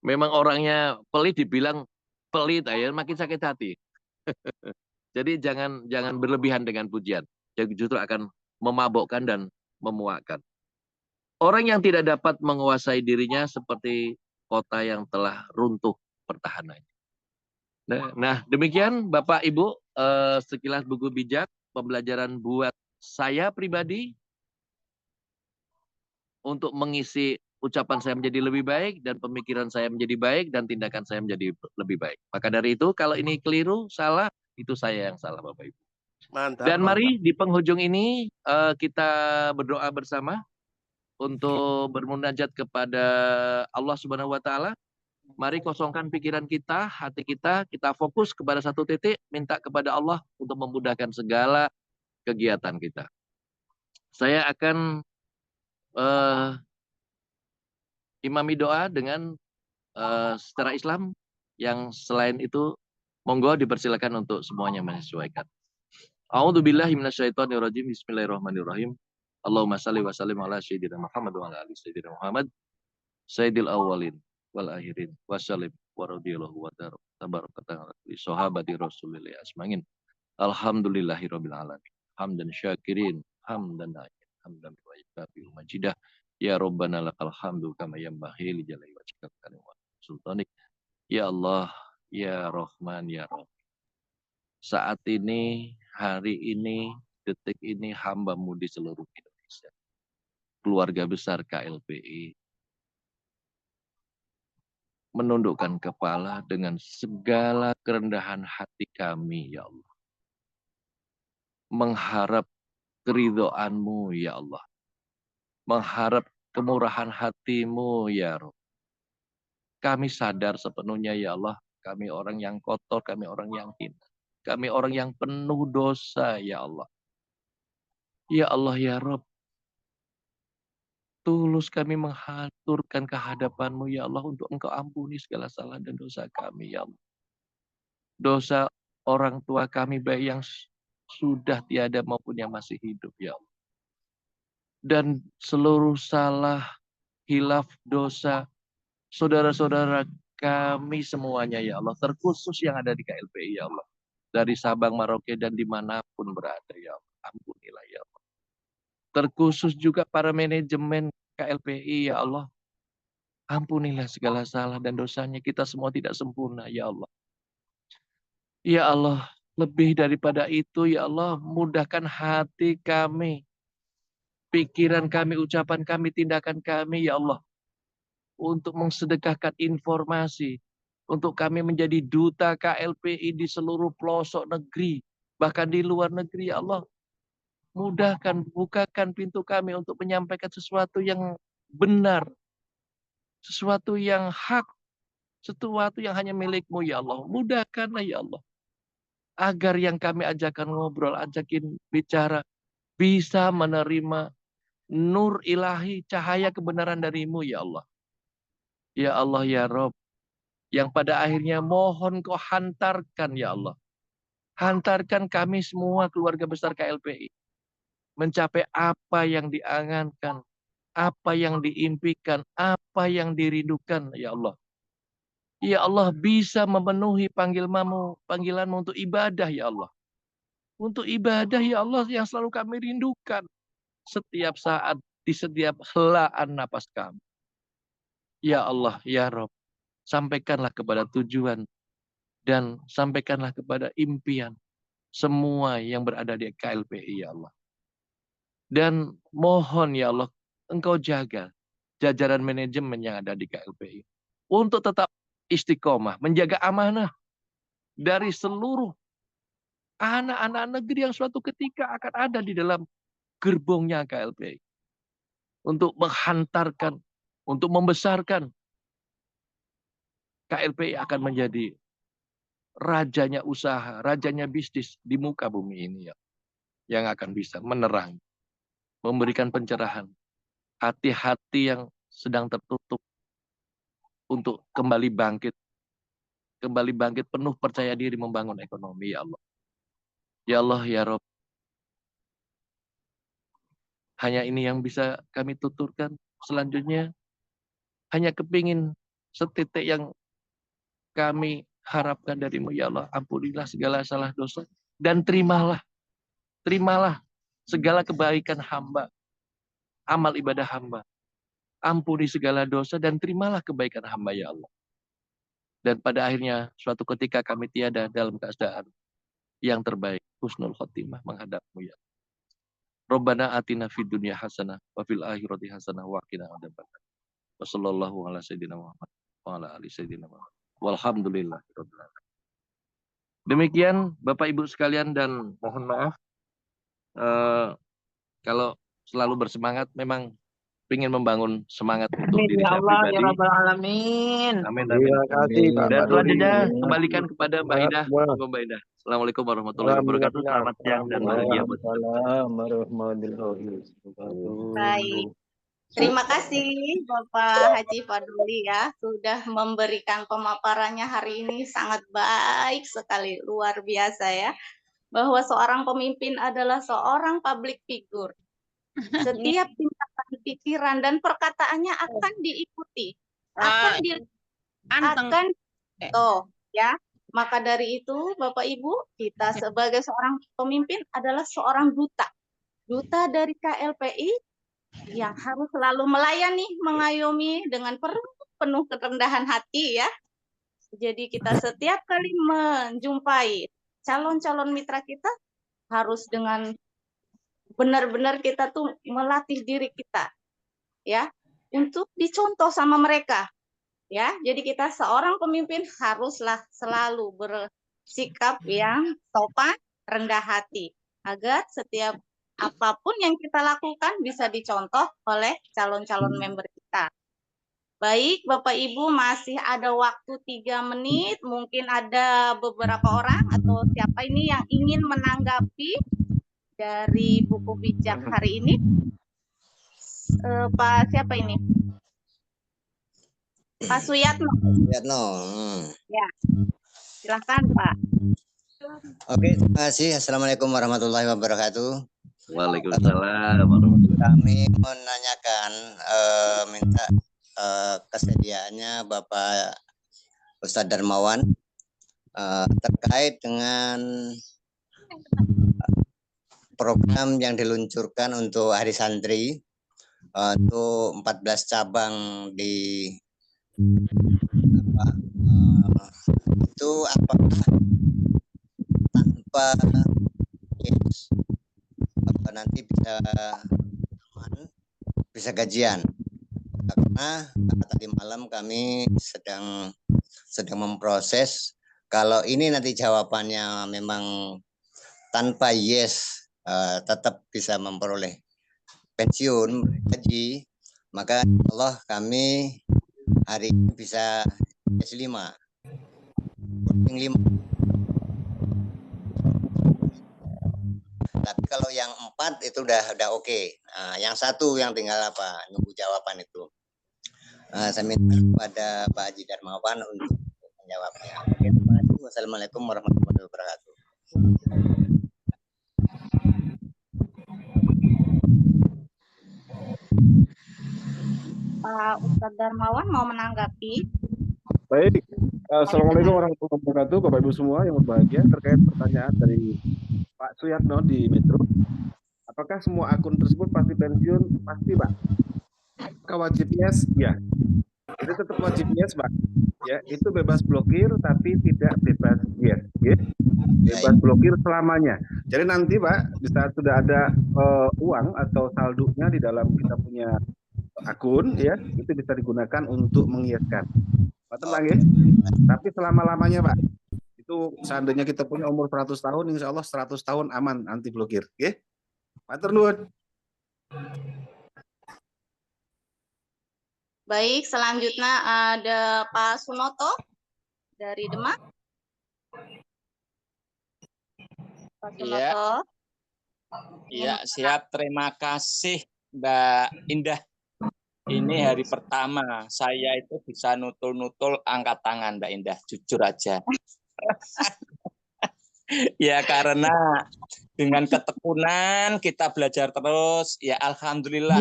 Memang orangnya pelit dibilang pelit, ya makin sakit hati. Jadi jangan berlebihan dengan pujian. Jadi justru akan memabukkan dan memuakkan. Orang yang tidak dapat menguasai dirinya seperti kota yang telah runtuh pertahanannya. Nah, demikian Bapak Ibu sekilas buku bijak pembelajaran buat saya pribadi untuk mengisi ucapan saya menjadi lebih baik dan pemikiran saya menjadi baik dan tindakan saya menjadi lebih baik. Maka dari itu kalau ini keliru, salah, itu saya yang salah Bapak Ibu. Mantap, Dan mantap. mari di penghujung ini kita berdoa bersama untuk bermunajat kepada Allah Subhanahu wa taala. Mari kosongkan pikiran kita, hati kita fokus kepada satu titik, minta kepada Allah untuk memudahkan segala kegiatan kita. Saya akan imami doa dengan secara Islam, yang selain itu monggo dipersilakan untuk semuanya menyesuaikan. A'udzubillahi minasyaitonirrajim. Bismillahirrahmanirrahim. Allahumma shalli wa sallim ala sayyidina Muhammad wa ala ali sayyidina Muhammad. Sayyidil awwalin wal akhirin wa sallim wa radhiyallahu wa tabarakata li sahabati Rasulillah asma'in. Alhamdulillahirabbil alamin. Hamdan syakirin, hamdan na'imin, hamdan wa yukafi majidah. Ya Rabbana lakal hamdu kama yanbaghi li jalali wajhika wa sultanik. Ya Allah, ya Rahman, ya Rahim. Saat ini, hari ini, detik ini hamba-Mu di seluruh Indonesia. Keluarga besar KLPI menundukkan kepala dengan segala kerendahan hati kami, ya Allah. Mengharap keridhaan-Mu, ya Allah. Mengharap kemurahan hati-Mu, ya Rabb. Kami sadar sepenuhnya, ya Allah, kami orang yang kotor, kami orang yang hina. Kami orang yang penuh dosa, ya Allah. Ya Allah, ya Rabb. Tulus kami menghaturkan kehadapan-Mu, ya Allah, untuk Engkau ampuni segala salah dan dosa kami, ya Allah. Dosa orang tua kami, baik yang sudah tiada maupun yang masih hidup, ya Allah. Dan seluruh salah, hilaf, dosa, saudara-saudara kami semuanya, ya Allah. Terkhusus yang ada di KLPI, ya Allah. Dari Sabang, Merauke, dan dimanapun berada, ya Allah. Ampunilah, ya Allah. Terkhusus juga para manajemen KLPI, ya Allah. Ampunilah segala salah dan dosanya. Kita semua tidak sempurna, ya Allah. Ya Allah, lebih daripada itu, ya Allah, mudahkan hati kami, pikiran kami, ucapan kami, tindakan kami, ya Allah. Untuk mensedekahkan informasi, untuk kami menjadi duta KLPI di seluruh pelosok negeri, bahkan di luar negeri, ya Allah. Mudahkan, bukakan pintu kami untuk menyampaikan sesuatu yang benar, sesuatu yang hak, sesuatu yang hanya milik-Mu, ya Allah. Mudahkanlah, ya Allah. Agar yang kami ajakan ngobrol, ajakin bicara, bisa menerima nur ilahi, cahaya kebenaran dari-Mu, ya Allah. Ya Allah, ya Rabb. Yang pada akhirnya mohon Kau hantarkan, ya Allah. Hantarkan kami semua keluarga besar KLPI. Mencapai apa yang diangankan, apa yang diimpikan, apa yang dirindukan, ya Allah. Ya Allah, bisa memenuhi panggilan-Mu untuk ibadah, ya Allah. Untuk ibadah, ya Allah, yang selalu kami rindukan. Setiap saat, di setiap helaan napas kami. Ya Allah, ya Rabb. Sampaikanlah kepada tujuan dan sampaikanlah kepada impian semua yang berada di KLPI, ya Allah. Dan mohon, ya Allah, Engkau jaga jajaran manajemen yang ada di KLPI untuk tetap istiqomah, menjaga amanah dari seluruh anak-anak negeri yang suatu ketika akan ada di dalam gerbongnya KLPI. Untuk menghantarkan, untuk membesarkan, KLPI akan menjadi rajanya usaha, rajanya bisnis di muka bumi ini, ya. Yang akan bisa menerang, memberikan pencerahan hati-hati yang sedang tertutup untuk kembali bangkit penuh percaya diri membangun ekonomi, ya Allah. Ya Allah, ya Rabb. Hanya ini yang bisa kami tuturkan. Selanjutnya hanya kepingin setitik yang kami harapkan dari-Mu, ya Allah. Ampunilah segala salah dosa dan terimalah segala kebaikan hamba, amal ibadah hamba. ampuni segala dosa, dan terimalah kebaikan hamba ya Allah. Dan pada akhirnya suatu ketika kami tiada dalam keadaan yang terbaik, husnul khotimah menghadapmu ya. Rabbana atina fid dunya hasanah wa fil akhirati hasanah wa qina adzabannar. Wassallallahu ala sayyidina Muhammad wa ala ali sayyidina Muhammad. Walhamdulillahirabbil alamin. Demikian Bapak Ibu sekalian, dan mohon maaf kalau selalu bersemangat, memang ingin membangun semangat untuk Amin diri ya saya Allah ya pribadi. Rabbal Alamin. Amin, amin. Terima kasih Pak Dan Paduri. selanjutnya kembalikan kepada Mbak Ida. Wah. Monggo Mbak Ida. Assalamualaikum warahmatullahi wabarakatuh. Selamat siang dan bahagia buat kita. Waalaikumsalam warahmatullahi wabarakatuh. Baik. Terima kasih Bapak Haji Faduli ya, sudah memberikan pemaparannya hari ini sangat baik sekali, luar biasa ya. Bahwa seorang pemimpin adalah seorang public figure. Setiap tindakan, pikiran, dan perkataannya akan diikuti. Akan ya. Maka dari itu Bapak Ibu, kita sebagai seorang pemimpin adalah seorang duta. Duta dari KLPI yang harus selalu melayani, mengayomi dengan penuh kerendahan hati ya. Jadi kita setiap kali menjumpai calon-calon mitra kita harus dengan benar-benar kita tuh melatih diri kita ya untuk dicontoh sama mereka ya. Jadi kita seorang pemimpin haruslah selalu bersikap yang sopan, rendah hati agar setiap apapun yang kita lakukan bisa dicontoh oleh calon-calon member kita. Baik, Bapak Ibu, masih ada waktu 3 menit. Mungkin ada beberapa orang atau siapa ini yang ingin menanggapi dari buku bijak hari ini. Pak siapa ini? Pak Suyatno. Suyatno. Ya, silahkan Pak. Oke, terima kasih. Assalamualaikum warahmatullahi wabarakatuh. Waalaikumsalam warahmatullahi wabarakatuh. Kami menanyakan, minta kesediaannya Bapak Ustadz Darmawan terkait dengan program yang diluncurkan untuk Hari Santri untuk 14 cabang di itu apakah tanpa nanti bisa gajian, karena tadi malam kami sedang memproses. Kalau ini nanti jawabannya memang tanpa yes, tetap bisa memperoleh pensiun gaji, maka Allah kami hari ini bisa S5 5. Tapi kalau yang 4 itu udah oke. Nah, yang 1 yang tinggal apa? Nunggu jawaban itu. Saya minta kepada Pak Haji Darmawan untuk menjawabnya. Oke, terima kasih. Wassalamualaikum warahmatullahi wabarakatuh. Pak Ustadz Darmawan mau menanggapi? Baik. Assalamualaikum warahmatullahi wabarakatuh, Bapak Ibu semua yang berbahagia. Terkait pertanyaan dari Pak Suyatno di Metro, apakah semua akun tersebut pasti pensiun? Pasti, Pak. Wajib yes, ya. Itu tetap wajib yes, Pak. Ya, itu bebas blokir tapi tidak bebas yes. Ya. Bebas blokir selamanya. Jadi nanti, Pak, di saat sudah ada uang atau saldonya di dalam kita punya akun, ya, itu bisa digunakan untuk mengiaskan. Pak tenang ya. Tapi selama-lamanya, Pak. Itu seandainya kita punya umur 100 tahun, insya Allah 100 tahun aman anti blokir. Oke? Matur nuwun. Baik, selanjutnya ada Pak Sunoto dari Demak. Pak Sunoto. Iya, siap. Terima kasih Mbak Indah. Ini hari pertama saya itu bisa nutul-nutul angkat tangan Mbak Indah, jujur aja. Ya karena dengan ketekunan kita belajar terus, ya alhamdulillah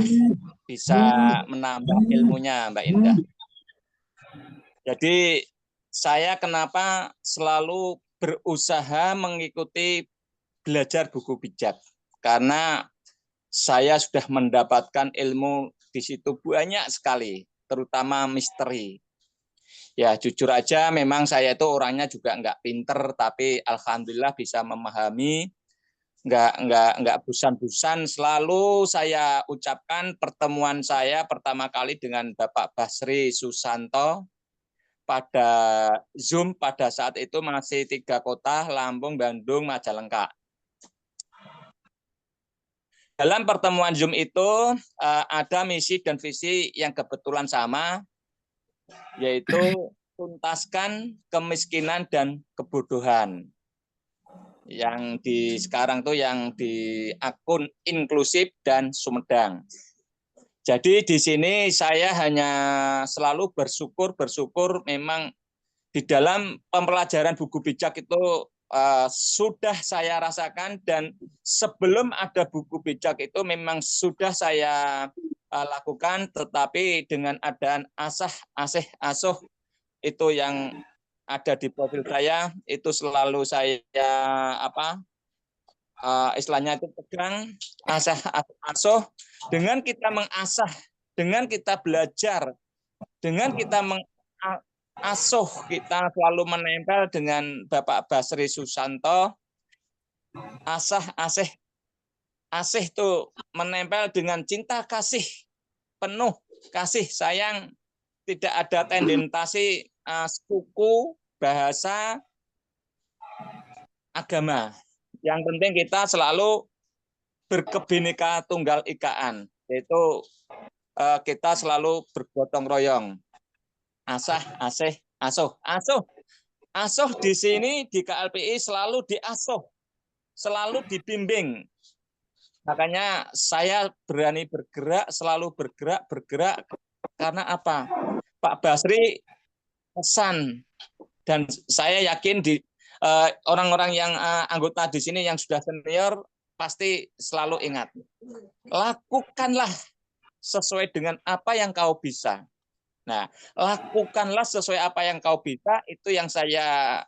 bisa menambah ilmunya Mbak Indah. Jadi saya kenapa selalu berusaha mengikuti belajar buku bijak, karena saya sudah mendapatkan ilmu di situ banyak sekali, terutama misteri. Ya jujur aja memang saya itu orangnya juga nggak pinter, tapi alhamdulillah bisa memahami, nggak bosan-bosan. Selalu saya ucapkan pertemuan saya pertama kali dengan Bapak Basri Susanto pada Zoom pada saat itu masih 3 kota, Lampung, Bandung, Majalengka. Dalam pertemuan Zoom itu ada misi dan visi yang kebetulan sama, yaitu tuntaskan kemiskinan dan kebodohan. Yang sekarang tuh yang di akun inklusif dan Sumedang. Jadi di sini saya hanya selalu bersyukur memang di dalam pembelajaran buku bijak itu sudah saya rasakan, dan sebelum ada buku bijak itu memang sudah saya lakukan, tetapi dengan adaan asuh itu yang ada di profil saya itu selalu saya istilahnya itu pegang asuh. Dengan kita mengasah, dengan kita belajar, dengan kita asuh, kita selalu menempel dengan Bapak Basri Susanto. Asih itu menempel dengan cinta kasih, penuh kasih sayang, tidak ada tendensi suku, bahasa, agama. Yang penting kita selalu berkebineka tunggal ikaan, yaitu kita selalu bergotong royong. Asuh di sini di KLPI selalu diasuh, selalu dibimbing. Makanya saya berani bergerak, selalu bergerak karena apa? Pak Basri pesan, dan saya yakin di orang-orang yang anggota di sini yang sudah senior pasti selalu ingat. Lakukanlah sesuai dengan apa yang kau bisa. Nah, lakukanlah sesuai apa yang kau bisa, itu yang saya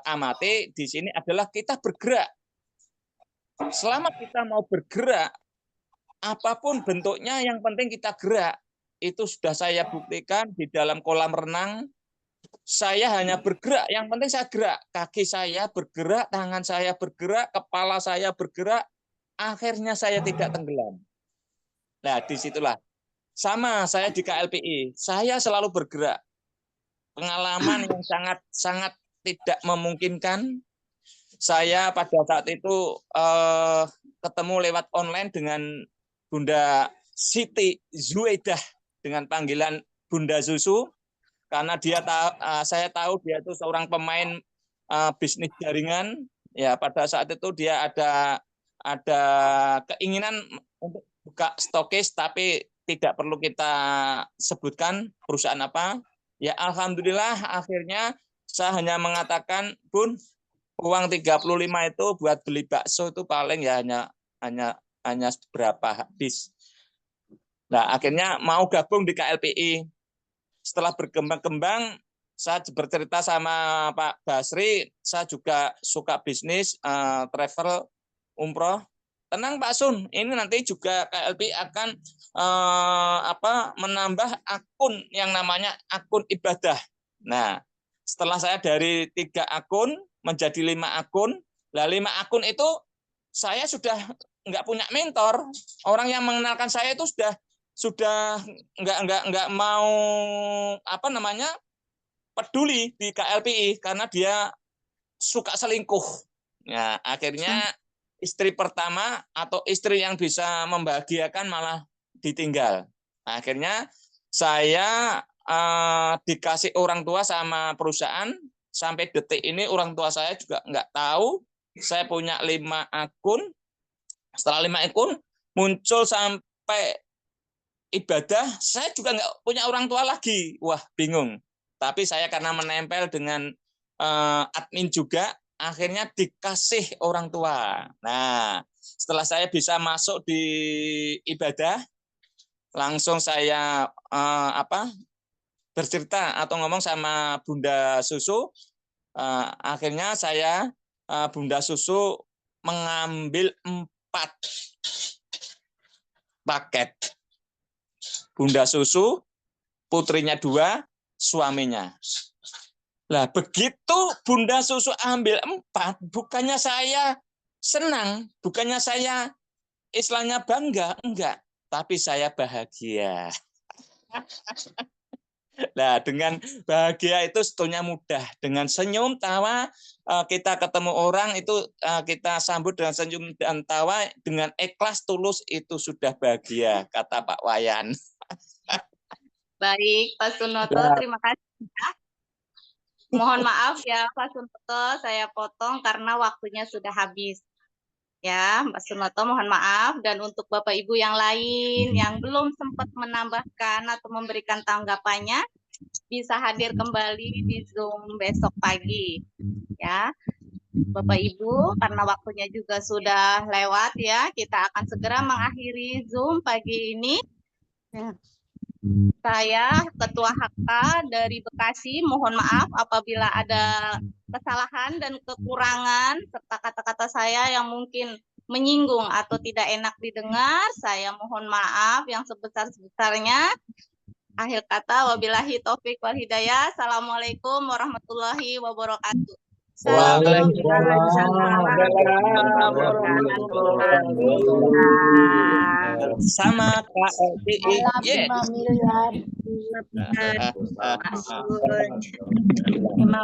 amati di sini adalah kita bergerak. Selama kita mau bergerak, apapun bentuknya, yang penting kita gerak. Itu sudah saya buktikan di dalam kolam renang. Saya hanya bergerak, yang penting saya gerak. Kaki saya bergerak, tangan saya bergerak, kepala saya bergerak, akhirnya saya tidak tenggelam. Nah, disitulah. Sama saya di KLPI, saya selalu bergerak. Pengalaman yang sangat tidak memungkinkan. Saya pada saat itu ketemu lewat online dengan Bunda Siti Zuaidah dengan panggilan Bunda Susu, karena saya tahu dia itu seorang pemain bisnis jaringan. Ya, pada saat itu dia ada keinginan untuk buka stokis, tapi tidak perlu kita sebutkan perusahaan apa. Ya alhamdulillah akhirnya saya hanya mengatakan, Bun, uang 35 itu buat beli bakso itu paling ya hanya berapa habis. Nah, akhirnya mau gabung di KLPI. Setelah berkembang-kembang, saya bercerita sama Pak Basri, saya juga suka bisnis travel umroh. Tenang Pak Sun, ini nanti juga KLPI akan menambah akun yang namanya akun ibadah. Nah, setelah saya dari 3 akun menjadi 5 akun, lah 5 akun itu saya sudah nggak punya mentor. Orang yang mengenalkan saya itu sudah nggak mau peduli di KLPI karena dia suka selingkuh. Nah, akhirnya istri pertama atau istri yang bisa membahagiakan malah ditinggal. Nah, akhirnya saya dikasih orang tua sama perusahaan. Sampai detik ini orang tua saya juga nggak tahu. Saya punya 5 akun. Setelah 5 akun muncul sampai ibadah, saya juga nggak punya orang tua lagi. Wah, bingung. Tapi saya karena menempel dengan admin juga, akhirnya dikasih orang tua. Nah, setelah saya bisa masuk di ibadah, langsung saya bercerita atau ngomong sama Bunda Susu. Akhirnya saya Bunda Susu mengambil 4 paket. Bunda Susu, putrinya 2, suaminya. Lah begitu Bunda Susu ambil 4, bukannya saya senang, bukannya saya istilahnya bangga, enggak, tapi saya bahagia. Nah, dengan bahagia itu sebetulnya mudah. Dengan senyum, tawa, kita ketemu orang itu kita sambut dengan senyum dan tawa, dengan ikhlas tulus itu sudah bahagia, kata Pak Wayan. Baik, Pak Sunoto, Ya. terima kasih. Ya. Mohon maaf ya, Pak Sunoto, saya potong karena waktunya sudah habis. Ya, Pak Sunoto, mohon maaf. Dan untuk Bapak Ibu yang lain yang belum sempat menambahkan atau memberikan tanggapannya, bisa hadir kembali di Zoom besok pagi. Ya, Bapak Ibu, karena waktunya juga sudah lewat ya, kita akan segera mengakhiri Zoom pagi ini. Ya. Saya Ketua HK dari Bekasi, mohon maaf apabila ada kesalahan dan kekurangan serta kata-kata saya yang mungkin menyinggung atau tidak enak didengar. Saya mohon maaf yang sebesar-besarnya. Akhir kata, wabillahi taufik wal hidayah. Assalamualaikum warahmatullahi wabarakatuh. Sama Kak LPI.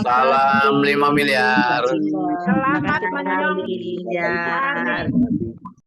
Salam 5 miliar. Selamat